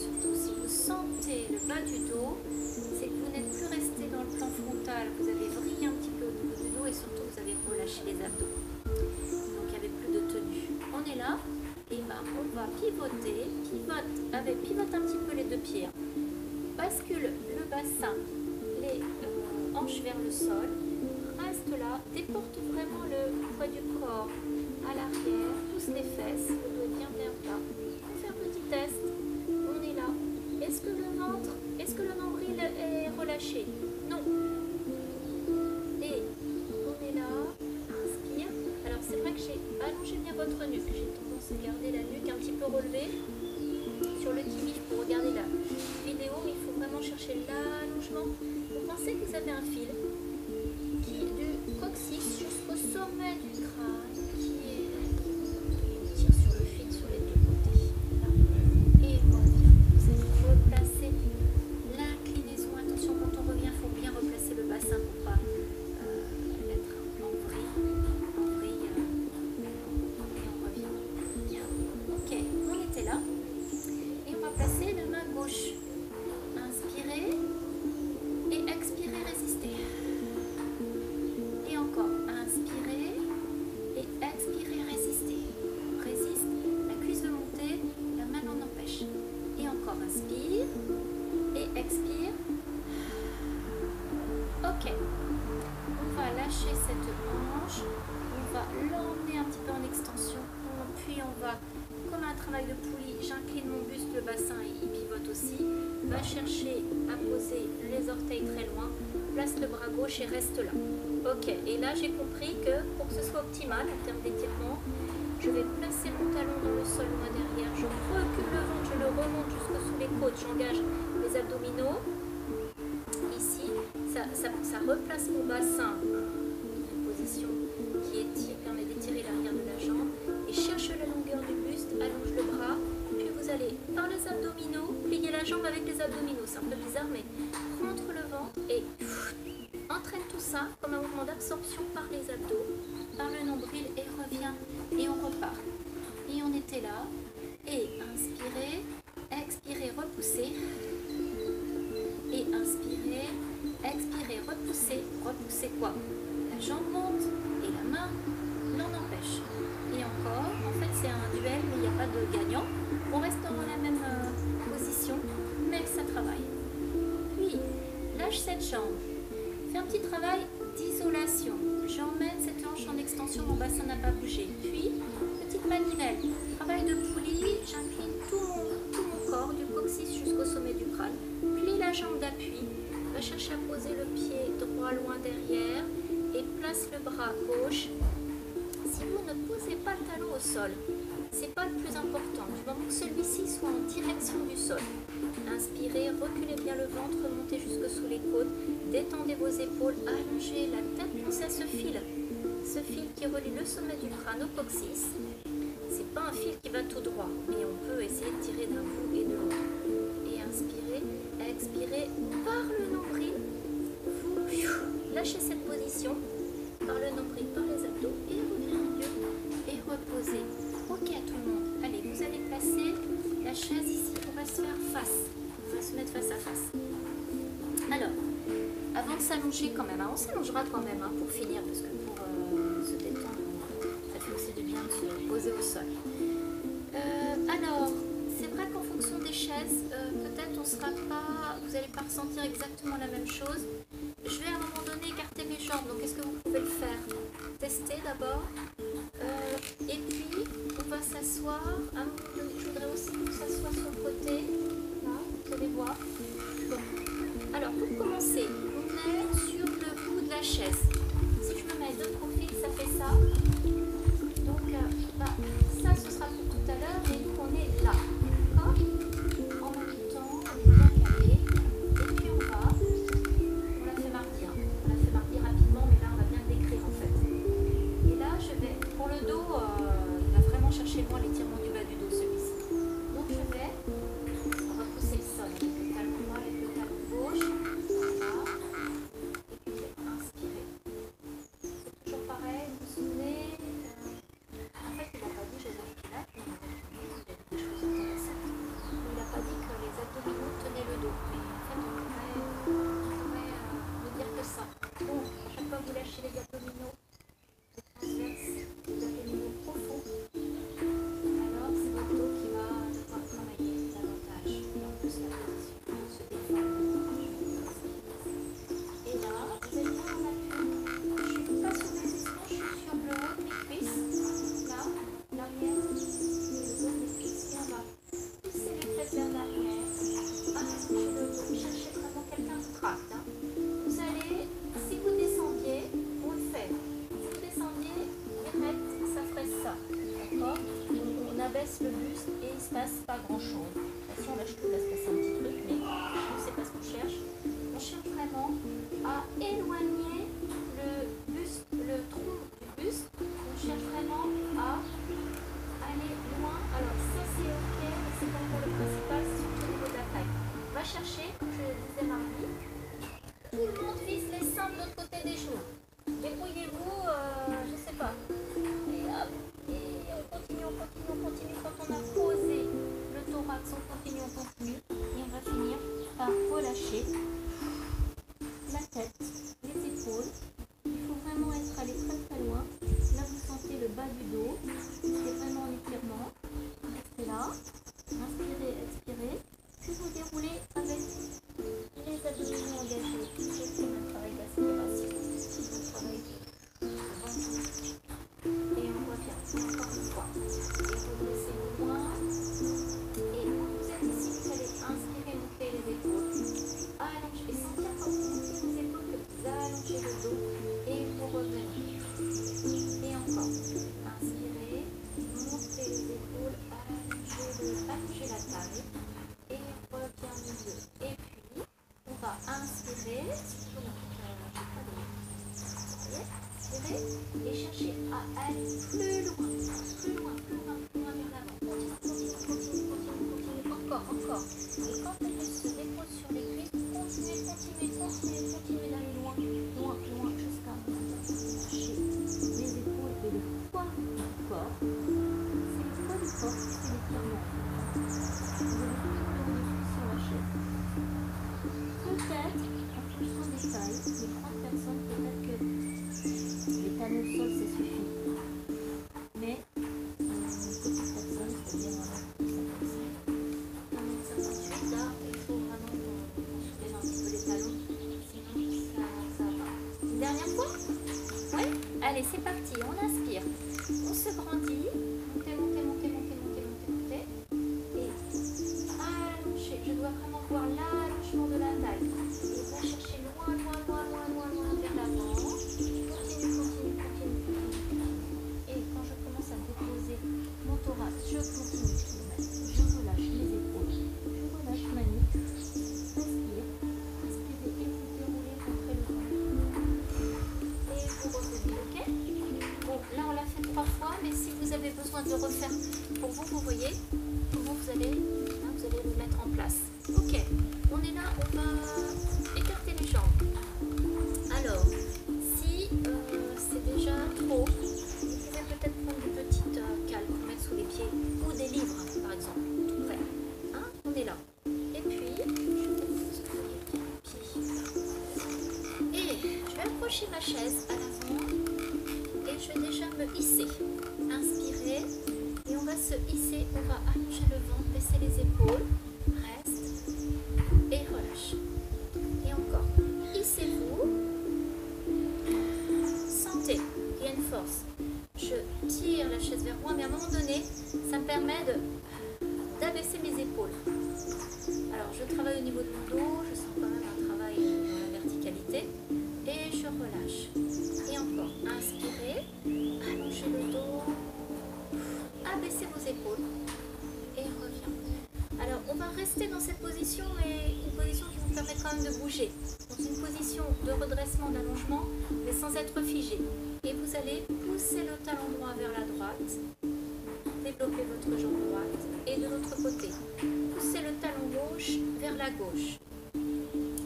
surtout si vous sentez le bas du dos, c'est que vous n'êtes plus resté dans le plan frontal, vous avez vrillé un petit peu au niveau du dos et surtout vous avez relâché les abdos. Donc il n'y avait plus de tenue. On est là, et ben on va pivoter, pivote un petit peu les deux pieds. Bascule le bassin, les hanches vers le sol, reste là, déporte vraiment le poids du corps à l'arrière, pousse les fesses, le dos est bien plat. On fait un petit test, on est là. Est-ce que le nombril est relâché? Non. Et on est là, inspire. Alors c'est vrai que j'ai allongé bien votre nuque, j'ai tendance à garder la nuque un petit peu relevée sur le qui-vive pour regarder la vidéo, mais il faut vraiment chercher l'allongement. Vous pensez que vous avez un fil qui est du coccyx jusqu'au sommet du crâne, qui tire sur le fil sur les deux côtés. Là. Et voilà, vous allez replacer l'inclinaison. Attention, quand on revient, il faut bien replacer le bassin pour ne pas être en vrille. Et on revient. Bien. Ok, on était là. Et on va placer la main gauche. Inspirez et expirez, résistez. Et encore, inspirez et expirez, résistez. Résiste, la cuisse veut monter, la main l'en empêche. Et encore, inspire et expire. Ok, on va lâcher cette hanche, on va l'emmener un petit peu en extension, puis on va, comme un travail de poulie, j'incline mon buste, le bassin il pivote aussi, va chercher à poser les orteils très loin, place le bras gauche et reste là. Ok, et là j'ai compris que pour que ce soit optimal en termes d'étirement, je vais placer mon talon dans le sol loin derrière, je recule le ventre, je le remonte jusque sous les côtes, j'engage les abdominaux. Ici, ça replace mon bassin, une position qui permet d'étirer l'arrière de la jambe, et cherche la longueur du buste, allonge le bras, puis vous allez par les abdominaux, plier la jambe avec les abdominaux, c'est un peu bizarre, mais rentre le ventre et entraîne tout ça comme un mouvement d'absorption par les abdos, par le nombril et revient, et on repart. Et on était là, et inspirez, expirez, repoussez, et inspirez, expirez, repoussez, repoussez quoi? La jambe monte et la main l'en empêche. Et encore, en fait c'est un duel mais il n'y a pas de gagnant. On reste dans la même position, mais ça travaille. Puis, lâche cette jambe. Fais un petit travail d'isolation. J'emmène cette hanche en extension, mon bassin n'a pas bougé. Puis, petite manivelle. Travail de poulie, j'incline tout mon corps, du coccyx jusqu'au sommet du crâne. Plie la jambe d'appui. Va chercher à poser le pied droit loin derrière et place le bras gauche. Si vous ne posez pas le talon au sol, c'est pas le plus important. Du moment que celui-ci soit en direction du sol. Inspirez, reculez bien le ventre, remontez jusque sous les côtes, détendez vos épaules, allongez la tête, pensez à ce fil qui relie le sommet du crâne au coccyx. C'est pas un fil qui va tout droit, mais on peut essayer de tirer d'un bout et de l'autre. Et inspirez, expirez par le nombril, vous lâchez cette position par le nombril, par les abdos et revenez en milieu et reposez. Ok tout le monde, allez vous allez placer la chaise ici, on va se faire face, on va se mettre face à face. Alors, avant de s'allonger quand même, on s'allongera quand même pour finir parce que pour se détendre, ça fait aussi du bien de se poser au sol. Alors, c'est vrai qu'en fonction des chaises, peut-être on sera pas, vous n'allez pas ressentir exactement la même chose. Je vais à un moment donné écarter mes jambes, donc est-ce que vous pouvez le faire? Tester d'abord. Et puis, on va s'asseoir. À un moment donné, je voudrais aussi qu'on s'assoie sur le côté. Là, vous allez voir. Bon. Alors, pour commencer, on est sur le bout de la chaise. Si je me mets de profil, ça fait ça. Donc, ça, ce sera pour tout à l'heure, mais nous, on est là. D'accord? En même temps, on est bien calé. Et puis, on la fait mardi. On la fait mardi rapidement, mais là, on va bien le décrire en fait. Et là, je vais, pour le dos, il va vraiment chercher loin l'étirement du bas du dos, celui-ci. se passe pas grand chose. Si on lâche tout, là se passe un petit truc, mais on ne sait pas ce qu'on cherche. On cherche vraiment à éloigner le buste, le tronc du buste. On cherche vraiment à aller loin. Alors ça c'est ok, mais c'est pas encore le principal, c'est surtout au niveau de la taille. On va chercher, comme je le disais Marie, tout le monde vise les seins de l'autre côté des genoux. Débrouillez-vous, je sais pas. Et hop, et on continue, on continue, on continue. Quand on a posé le thorax, on continue, et on va finir par relâcher la tête, les épaules. Il faut vraiment être allé très très loin. Là vous sentez le bas du dos, c'est vraiment en étirement. Restez là, inspirez, expirez, puis vous déroulez avec les abdominaux engagés. C'est un travail d'aspiration, un travail de ventre. Et on revient encore une fois. Et redressez-vous loin. Et quand vous êtes ici, vous allez inspirer, monter les épaules. Allongez. Et sentir quand vous montez les épaules que vous allongez le dos. Et vous revenez. Et encore. Inspirez, montez les épaules, allongez la taille. Et revient au milieu. Et puis, on va inspirer. Et chercher à aller plus loin, plus loin, plus loin, plus loin vers l'avant. Continue, encore. Et quand on se dépose sur les cuisses, continuez d'aller loin, jusqu'à lâcher les épaules et le poids du corps. C'est le poids du corps qui fait l'étirement. Vous allez toujours dessus sur la chaise. Peut-être, en fonction des tailles, les 30 personnes, peut-être que les talons au sol, ça suffit. Mais, une petite personne, c'est-à-dire un 1m58, là, il faut vraiment qu'on soulève un petit peu les talons. Sinon, ça va. Une dernière fois? Ouais? Allez, c'est parti. On inspire. On se grandit. Montez. Et allongez. Je dois vraiment voir l'allongement de la taille. Et va chercher loin vers l'avant. Continue. Et quand je commence à déposer mon thorax, je continue. Je relâche les épaules. Je relâche ma nuque. Inspirez et vous déroulez, rentrez le ventre. Et vous revenez, ok? Bon, là on l'a fait 3 fois, mais si vous avez besoin de le refaire pour vous, vous voyez comment vous allez le mettre en place. Ok, on est là, on va écarter les jambes. Alors, si c'est déjà trop, vous pouvez peut-être prendre une petite cale pour mettre sous les pieds ou des livres, par exemple, tout près. Hein, on est là. Et puis, je dépose les pieds. Et je vais approcher ma chaise à l'avant et je vais déjà me hisser. Inspirez et on va se hisser, on va allonger le ventre, baisser les épaules, reste et relâche. Et encore, hissez-vous, sentez qu'il y a une force. Je tire la chaise vers moi, mais à un moment donné, ça me permet d'abaisser mes épaules. Alors, je travaille au niveau de mon dos, je sens quand même un travail dans la verticalité, et je relâche. Et encore, inspirez, allongez le dos, abaissez vos épaules, et revient. Alors, on va rester dans cette position, et une position qui vous permet quand même de bouger. Donc, une position de redressement, d'allongement, mais sans être figé. Et vous allez pousser le talon droit vers la droite, développer votre jambe droite, et de l'autre côté, poussez le talon gauche vers la gauche.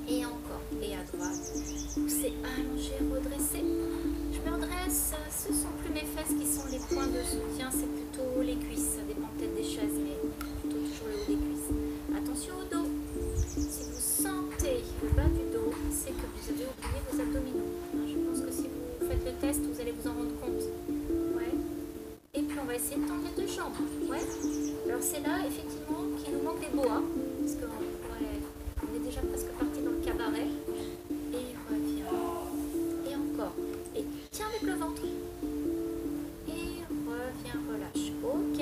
Et encore, et à droite, poussez, allongez, redressez. Je me redresse, ce sont plus mes fesses qui sont les points de soutien, c'est plutôt les cuisses. Ça dépend peut-être des chaises, mais plutôt toujours le haut des cuisses. Attention au dos. Si vous sentez le bas du dos, c'est que vous avez oublié vos abdominaux. Je pense que si vous faites le test, vous allez vous en rendre compte. Ouais. Et puis on va essayer de tendre les deux jambes. Ouais. Alors c'est là, effectivement, qu'il nous manque des boas. Parce qu'on est déjà presque parti dans le cabaret. Et reviens. Et encore. Et tiens avec le ventre. Et reviens, relâche. Ok.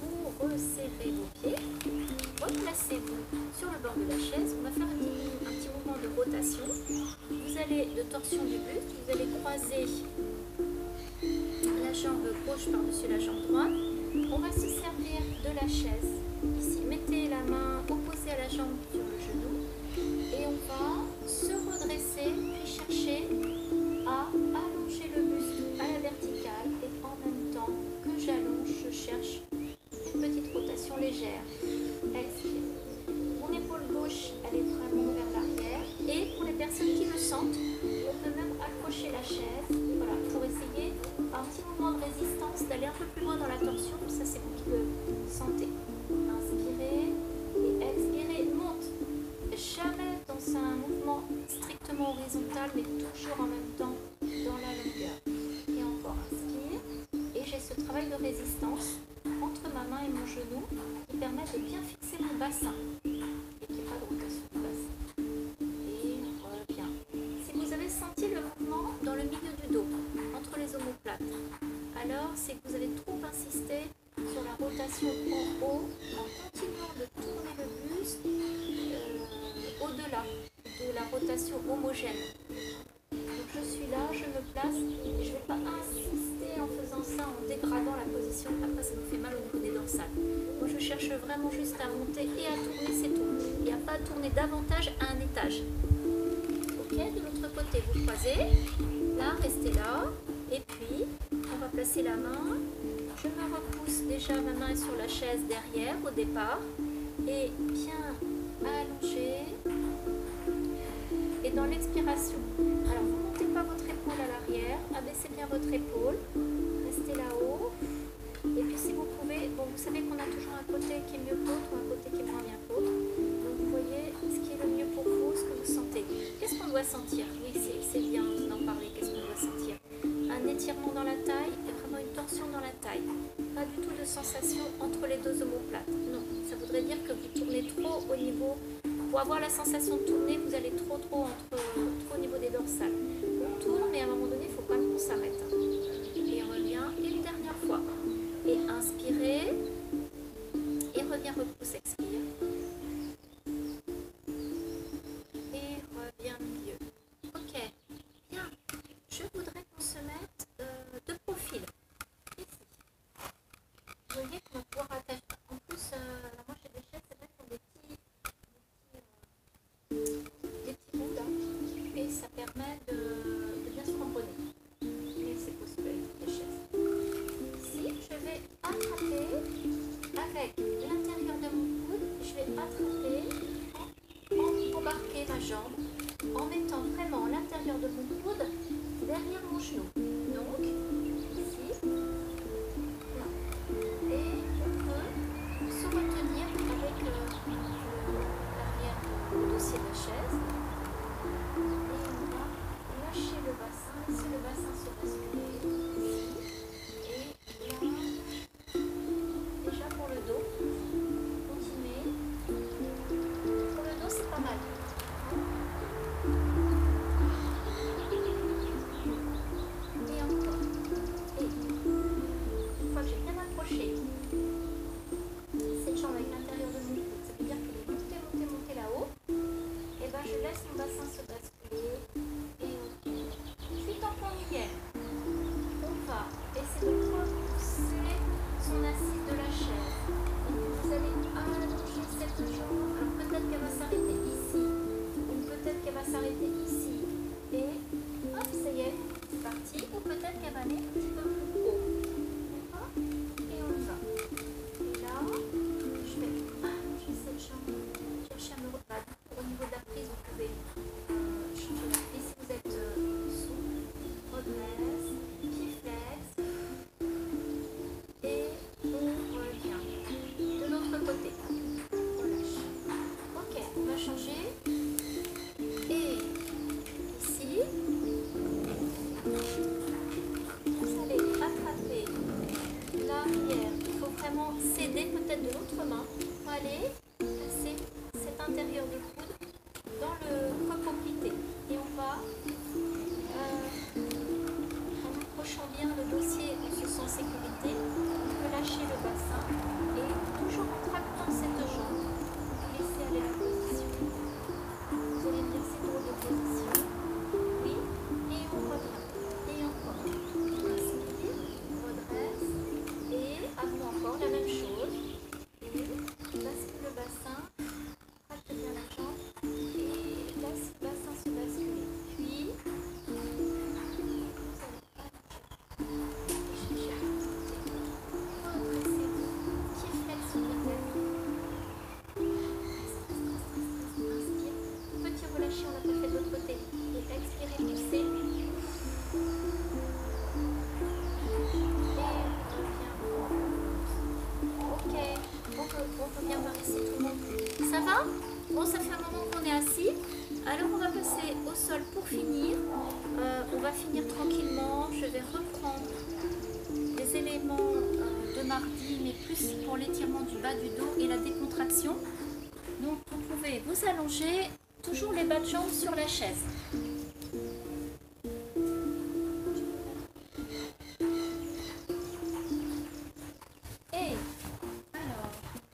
Vous resserrez vos pieds. Replacez-vous sur le bord de la chaise. On va faire un petit mouvement de rotation. Vous allez, de torsion du buste, vous allez croiser la jambe gauche par-dessus la jambe droite. On va se servir de la chaise. Ici, mettez la main opposée à la jambe sur le genou et on va se redresser puis chercher à allonger le buste à la verticale et en même temps que j'allonge, je cherche une petite rotation légère. Expire. Mon épaule gauche, elle est vraiment vers l'arrière et pour les personnes qui le sentent, on peut même accrocher la chaise, voilà, pour essayer un petit mouvement de résistance d'aller un peu plus loin dans la torsion. Ça, c'est vous qui le sentez. Inspirez et expirez, monte. Jamais dans un mouvement strictement horizontal, mais toujours en même temps dans la longueur. Et encore, inspire. Et j'ai ce travail de résistance entre ma main et mon genou qui permet de bien fixer mon bassin et qu'il n'y ait pas de rotation du bassin. Et on revient. Si vous avez senti le mouvement dans le milieu du dos, entre les omoplates, alors c'est que vous avez trop insisté sur la rotation en haut en continuant de tourner le buste au-delà de la rotation homogène. Donc je suis là, je me place et je ne vais pas insister en faisant ça, en dégradant la position. Après ça vous fait mal au niveau des dorsales. Moi je cherche vraiment juste à monter et à tourner, c'est tout. Et à pas tourner davantage à un étage. Ok, de l'autre côté vous croisez. Là, restez là. Et puis, on va placer la main. Je me repousse déjà, ma main est sur la chaise derrière au départ. Et bien allongée. Et dans l'expiration. Alors, vous ne montez pas votre épaule à l'arrière. Abaissez bien votre épaule. Restez là-haut. Et puis, si vous pouvez, bon, vous savez qu'on a toujours un côté qui est mieux que l'autre ou un côté qui est moins bien que l'autre. Donc, vous voyez ce qui est le mieux pour vous, ce que vous sentez. Qu'est-ce qu'on doit sentir? Oui, c'est bien d'en parler. Qu'est-ce qu'on doit sentir? Un étirement dans la taille et vraiment une torsion dans la taille. Pas du tout de sensation entre les deux omoplates. Non, ça voudrait dire que vous tournez trop au niveau. Pour avoir la sensation de tourner, vous allez trop au niveau des dorsales. On tourne, mais à un moment donné, il faut quand même qu'on s'arrête. Et on revient une dernière fois. Et inspirez. Et revient, repousse, expire. Et revient milieu. Ok, bien. Je voudrais qu'on se mette de profil. Ici. Vous voyez qu'on va pouvoir attacher. En plus, alors moi j'ai des chaises, c'est vrai qu'on a des petits bouts là. Et ça permet de bien se cramponner. Et c'est possible avec les chaises. Ici, je vais attraper avec l'intérieur de mon coude. Je vais attraper, embarquer ma jambe en mettant vraiment l'intérieur de mon coude derrière mon genou. Donc, ici, là. Et on peut se retenir avec l'arrière du dossier de la chaise. Et on va lâcher le bassin, laisser le bassin se basculer. Ici. Et là, déjà pour le dos, continuez. Pour le dos, c'est pas mal. Et encore. Et une fois que j'ai bien accroché cette jambe avec l'intérieur de mon coude, ça veut dire qu'elle est montée là-haut. Et ben je laisse mon bassin se basculer. Et ok. Puis tant qu'on y est, on va essayer de repousser son assise de la chaise. Donc vous allez allonger cette jambe. Alors peut-être qu'elle va s'arrêter ici. Ou peut-être qu'elle va s'arrêter ici. Et hop, ça y est, c'est parti. Ou peut-être qu'elle va aller un petit peu plus haut. D'accord? Et on y va. Et là, je vais allonger cette jambe. Chercher à me rebattre. Au niveau de la prise, vous pouvez changer la prise. Si vous êtes souple, redresse, pied flex. Et on revient. De l'autre côté. On lâche. Ok, on va changer. Et ici, vous allez attraper l'arrière. Il faut vraiment céder peut-être de l'autre main pour aller passer cet intérieur du coude dans le cocoplité. Et on va, en accrochant bien le dossier, on se sent en sécurité. On peut lâcher le bassin et toujours en tractant cette jambe, laisser aller la position. Vous allez me dire c'est drôle de position. Oui, et on revient. Et encore. Inspire, redresse. Et à vous encore. Reviens voir ici tout le monde. Ça va? Bon, ça fait un moment qu'on est assis. Alors on va passer au sol pour finir. On va finir tranquillement. Je vais reprendre les éléments de mardi, mais plus pour l'étirement du bas du dos et la décontraction. Donc vous pouvez vous allonger, toujours les bas de jambes sur la chaise. Et alors,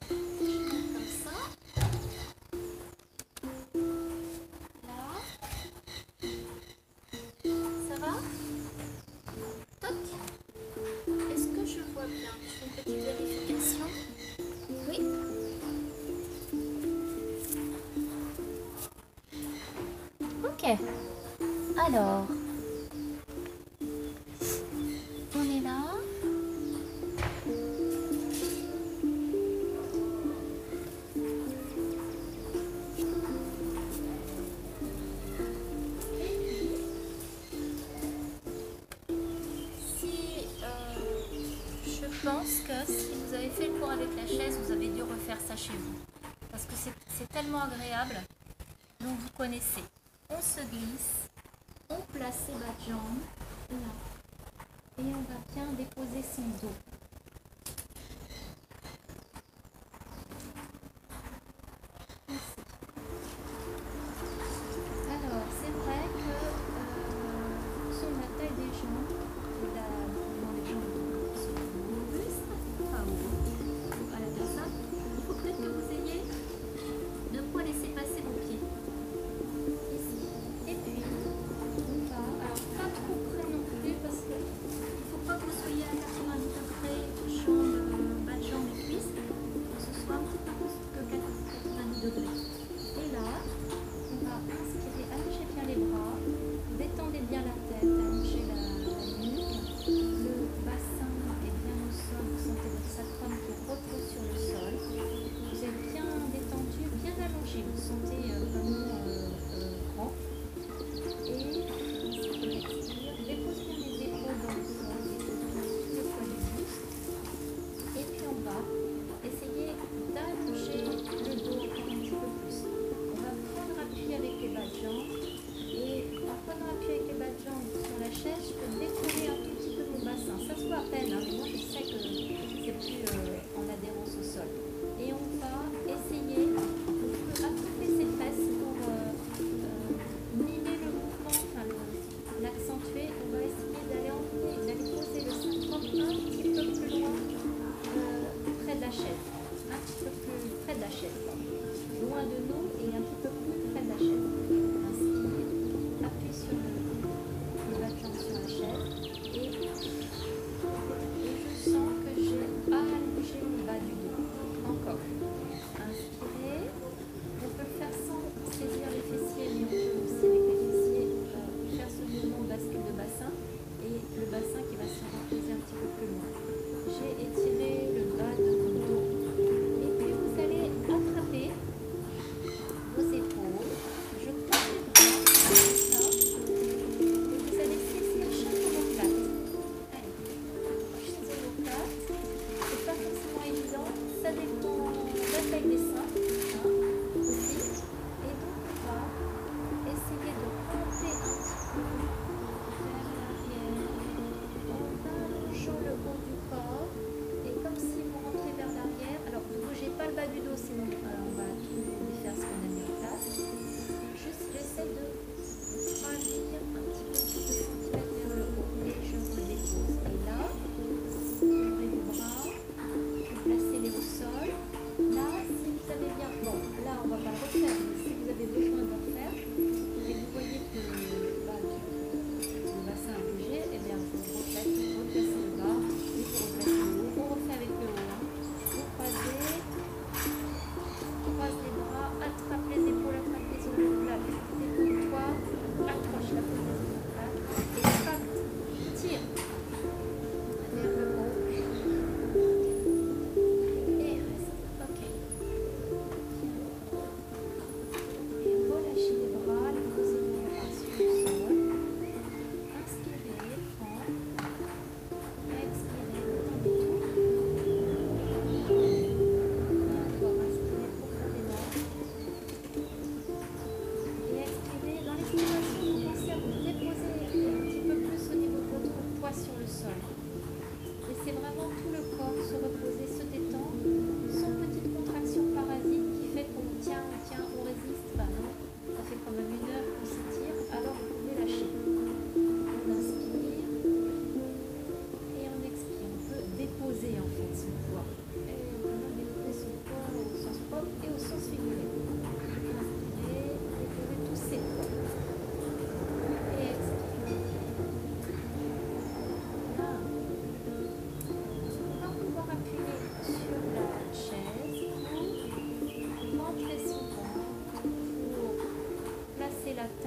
je mets comme ça. Là. Ça va? Toc. Est-ce que je vois bien? Je fais une petite vérification. Oui. Ok. Alors, on est là. Je pense que si vous avez fait le cours avec la chaise, vous avez dû refaire ça chez vous. Parce que c'est tellement agréable. Donc vous connaissez. On se glisse, on place ses bas de jambes là. Et on va bien déposer son dos. Ici. Alors c'est vrai que sur la taille des jambes, les jambes sont robustes, à la personne, il faut peut-être que vous ayez de quoi laisser passer vos pieds. Ici. Et puis, on va, alors pas trop près non plus parce qu'il ne faut pas que vous soyez à 90 degrés, jambes, bas de jambes et cuisses, que ce soit un petit peu plus que 90 degrés. Et là, on va inspirer, allongez bien les bras, détendez bien la tête, allongez la nuque, le bassin est bien au sol, vous sentez votre sacrum qui repose sur le sol, vous êtes bien détendu, bien allongé, vous sentez vraiment grand. Et expire, dépose bien les épaules dans le sol, le poids du buste. Et puis on va essayer d'allonger le dos encore un petit peu plus. On va prendre appui avec les bas de jambes. Et en prenant appui avec les bas de jambes sur la chaise, je peux décoller un tout petit peu mon bassin. Ça se voit à peine, hein, mais moi je sais que c'est plus en adhérence au sol. Et on va essayer d'attraper ses fesses pour mimer le mouvement, enfin l'accentuer. On va essayer d'aller poser le sacrum un petit peu plus loin près de la chaise. Un petit peu plus près de la chaise. Loin de nous et un petit peu plus près de la chaise. Inspire, appuie sur le bas de jambe sur la chaise et je sens que j'ai allongé le bas du dos. Encore. Inspirez. On peut le faire sans saisir les fessiers, mais on peut aussi avec les fessiers faire ce mouvement de bascule de bassin et le bassin qui va se reposer un petit peu plus loin. J'ai étiré le bas de mon dos. Et puis vous allez attraper vos épaules. Je prends les bras comme ça. Et vous allez saisir chaque omoplate. Allez, chaque omoplate. C'est pas forcément évident. Ça dépend de la taille des seins. Aussi. Et donc on va essayer de monter un petit peu vers l'arrière en allongeant le haut du corps et comme si vous rentrez vers l'arrière. Alors ne bougez pas le bas du dos sinon on va tout défaire ce qu'on a mis en place. Juste j'essaie de gravir un petit peu plus de centimètres vers le haut et je me dépose. Et là, ouvrez les bras, vous placez-les au sol. Là, si vous avez bien, bon, là on va pas le refaire, mais si vous avez besoin de le refaire, et vous voyez que le bassin a bougé, et bien vous replacez le bas, et vous replacez le haut. On refait avec le haut. Vous croisez, croise les bras, attrape les épaules, attrape les omoplates, décontrôle.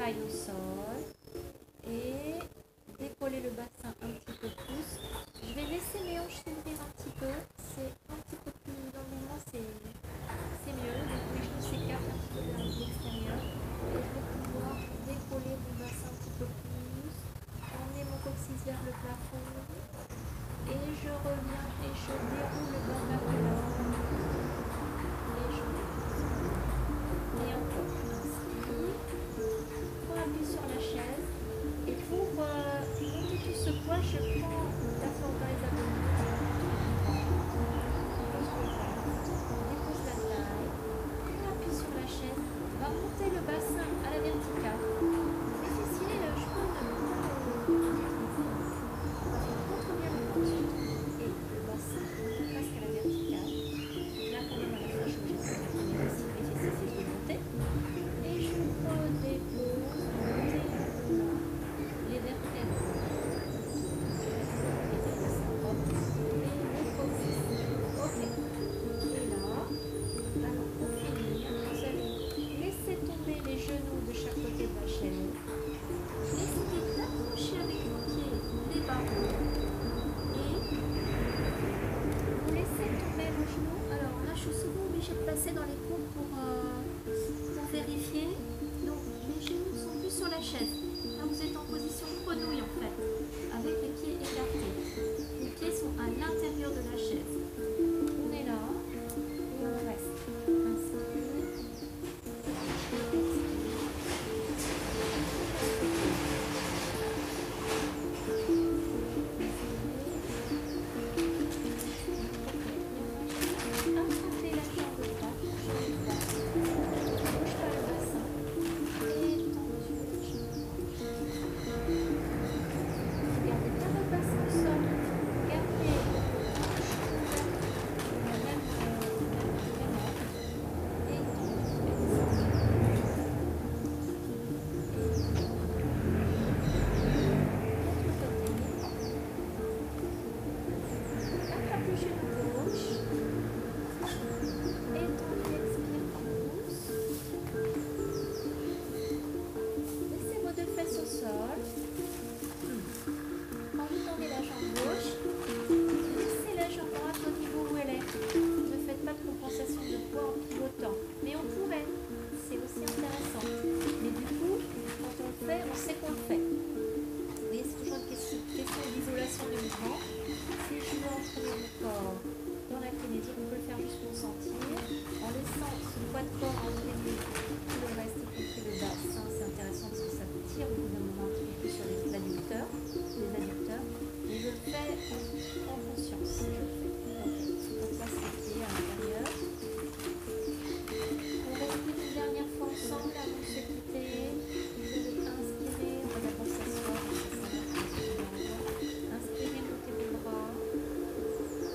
spine au sol et décoller le bassin un petit peu plus. Je vais laisser mes hanches s'ouvrir un petit peu, c'est un petit peu plus dans le mouvement, c'est mieux. Donc mes genoux s'écartent un petit peu vers l'extérieur et je vais pouvoir décoller mon bassin un petit peu plus, emmener mon coccyx vers le plafond et je reviens et je déroule le bas vertébral, les jambes et encore inspire, on appuie sur la chaise et pour monter tout ce poids je prends la forme dans les abdominaux, on dépose la taille, on appuie sur la chaise, on va monter le bassin à la verticale. Difficile, je prends contre bien le ventre et le bassin presque à la verticale. Là quand même à la fois je suis obligée de mettre les fessiers de monter et je redépose, monter les vertèbres. Ok. Et là, alors pour finir, vous allez laisser tomber les genoux de chaque côté de la chaise. Décidez d'accrocher avec vos pieds les barreaux. Et vous laissez tomber vos genoux. Alors là, je suis souvent obligée de passer dans les cours pour vérifier. Donc les genoux ne sont plus sur la chaise. Là, vous êtes en position grenouille en fait, avec les pieds écartés. Les pieds sont à l'intérieur de la chaise. On est là et on reste. Inspire. Attrapez la jambe droite, bouge pas le bassin. Détendu. Gardez bien votre bassin au sol. Gardez la même attrape le genou gauche. Étendue, expire, pousse. Laissez vos deux fesses au sol. Quand vous tendez la jambe gauche, laissez la jambe droite au niveau où elle est. Ne faites pas de compensation de poids en pivotant. Mais on pourrait, c'est aussi intéressant. Mais du coup, quand on le fait, on sait qu'on le fait. Vous voyez, c'est toujours une question d'isolation du mouvement. Si je veux entrer mon corps dans la kinésie, on peut le faire juste pour sentir, en laissant ce poids de corps entraîner tout le reste, y compris le bassin. C'est intéressant parce que ça tire au bout d'un moment un petit peu plus sur les adducteurs. Et je le fais en conscience. Je le fais. Donc ça, c'est pied à l'intérieur. On respire une dernière fois ensemble avant de se quitter. Vous allez inspirer, on va d'abord s'asseoir. Inspirez, montez vos bras.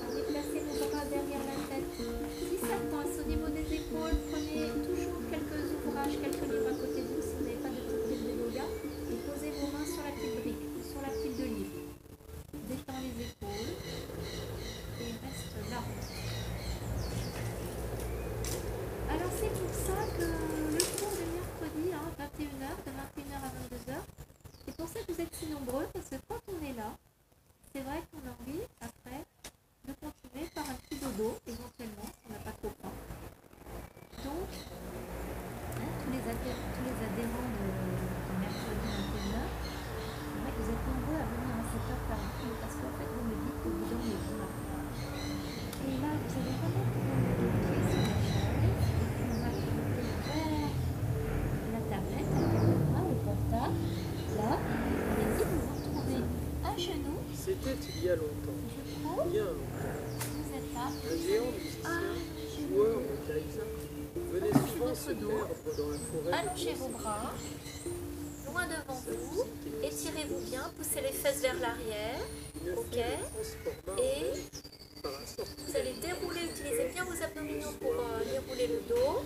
Allez, placez vos bras derrière la tête. Si ça coince au niveau des épaules, prenez toujours quelques ouvrages, quelques livres à côté de vous si vous n'avez pas de petite brique de yoga. Et posez vos mains sur la petite brique, sur la pile de livres. Détends les épaules et reste là. Alors c'est pour ça que le cours de mercredi, 21h, de 21h à 22h, c'est pour ça que vous êtes si nombreux, parce que quand on est là, c'est vrai qu'on a envie après de continuer par un petit dodo, éventuellement, si on n'a pas trop faim. Donc, tous les adhérents de mercredi 21h, c'est vrai que vous êtes nombreux à venir à cette heure par exemple, parce qu'en fait vous me dites que vous dormez bien. Et là vous allez remettre vos pieds sur la chaise, et puis on va pivoter vers la tablette, la caméra, le portable. Là, allez-y, vous vous retrouvez à genoux. C'était il y a longtemps. Je prends. Bien longtemps. Vous êtes là. Un géant musicien, joueur de caïssa, venait souvent se perdre dans la forêt. Allongez vos bras, loin devant vous, étirez-vous bien, poussez les fesses vers l'arrière, ok, et vous allez dérouler, utilisez bien vos abdominaux pour dérouler le dos,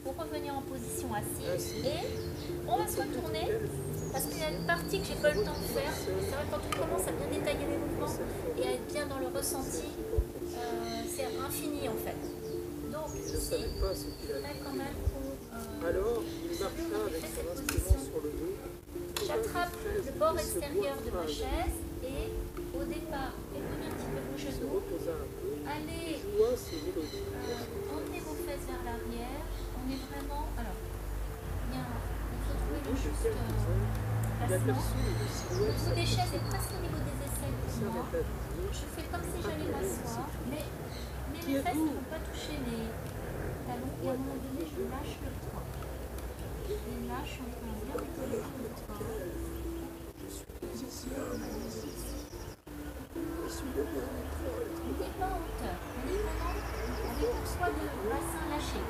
pour revenir en position assise, et on va se retourner, parce qu'il y a une partie que j'ai pas eu le temps de faire, c'est vrai quand on commence à bien détailler les mouvements et à être bien dans le ressenti, c'est infini en fait. Donc ici, il faudrait quand même pour Alors, il marcha avec son instrument sur le dos. J'attrape le bord extérieur de ma chaise et au départ, éloignez un petit peu vos Se genoux. reposa un peu, Allez, joua ses mélodies. emmenez vos fesses vers l'arrière. On est vraiment. Alors, bien, il faut trouver Au le bout de juste quelques secondes, il placement. aperçut une Le silhouette bout des chaises est presque au niveau des aisselles pour moi. s'arrêta de dire Je fais comme si j'allais m'asseoir, mais Qui mes fesses êtes-vous ne vont pas toucher les talons. Et à un moment donné, je lâche le poids. Et là, je suis en train de bien décoller sur le corps. On n'est pas en hauteur. On est vraiment avec le poids de bassin lâché.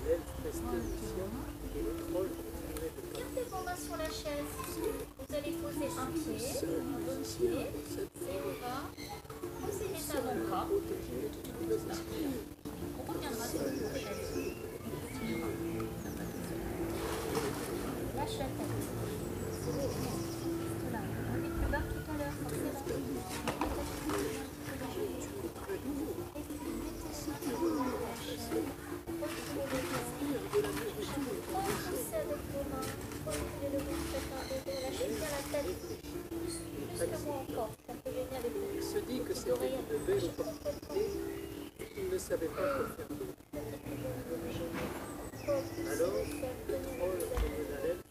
l'elfe restait lucien et le troll continuait de parler. Gardez vos mains sur la chaise. Vous allez poser un pied, un bon pied. Et on va poser les avant-bras. On reviendra sur la chaise. Lâche la tête. Voilà. On est plus bas que tout à l'heure, forcément. Repoussez avec vos mains. Reculez le ventre par devant. Lâchez bien la tête. Plus que moi encore. Ça peut gêner avec vous. Il se dit que c'était une belle opportunité et qu'il ne savait pas quoi faire d'autre. Alors, le troll emmena l'elfe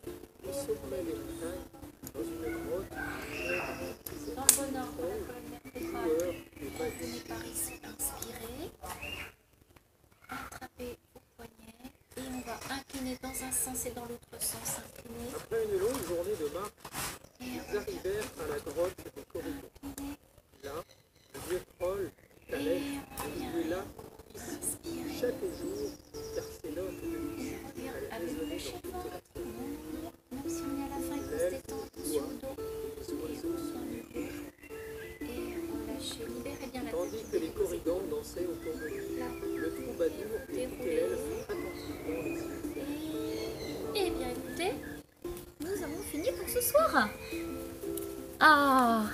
au sommet des montagnes, dans une grotte pleine Dans le bon ordre, la colonne vertébrale. d'horreur et magie. Venez par ici, inspirez. Attrapez vos poignets. Et on va incliner dans un sens et dans l'autre sens. Incliner. Après une longue journée de marche, Et ils arrivèrent à la grotte des corridors. incliner. Là, le vieux troll dit à Et l'elfe on qu'il revient. est là, ici, Inspirez. chaque jour, car ses notes de Et musique on revient allaient avec le résonner dans schéma. toute la forêt. Même si on est à la fin, il faut se détendre. Attention au dos. Les oiseaux se Et relâchez. Libérez bien la tandis tête. que les corrigans dansaient autour de lui. Là. Le troubadour écoutait l'elfe attentivement les yeux. Eh bien écoutez, nous avons fini pour ce soir. Ah,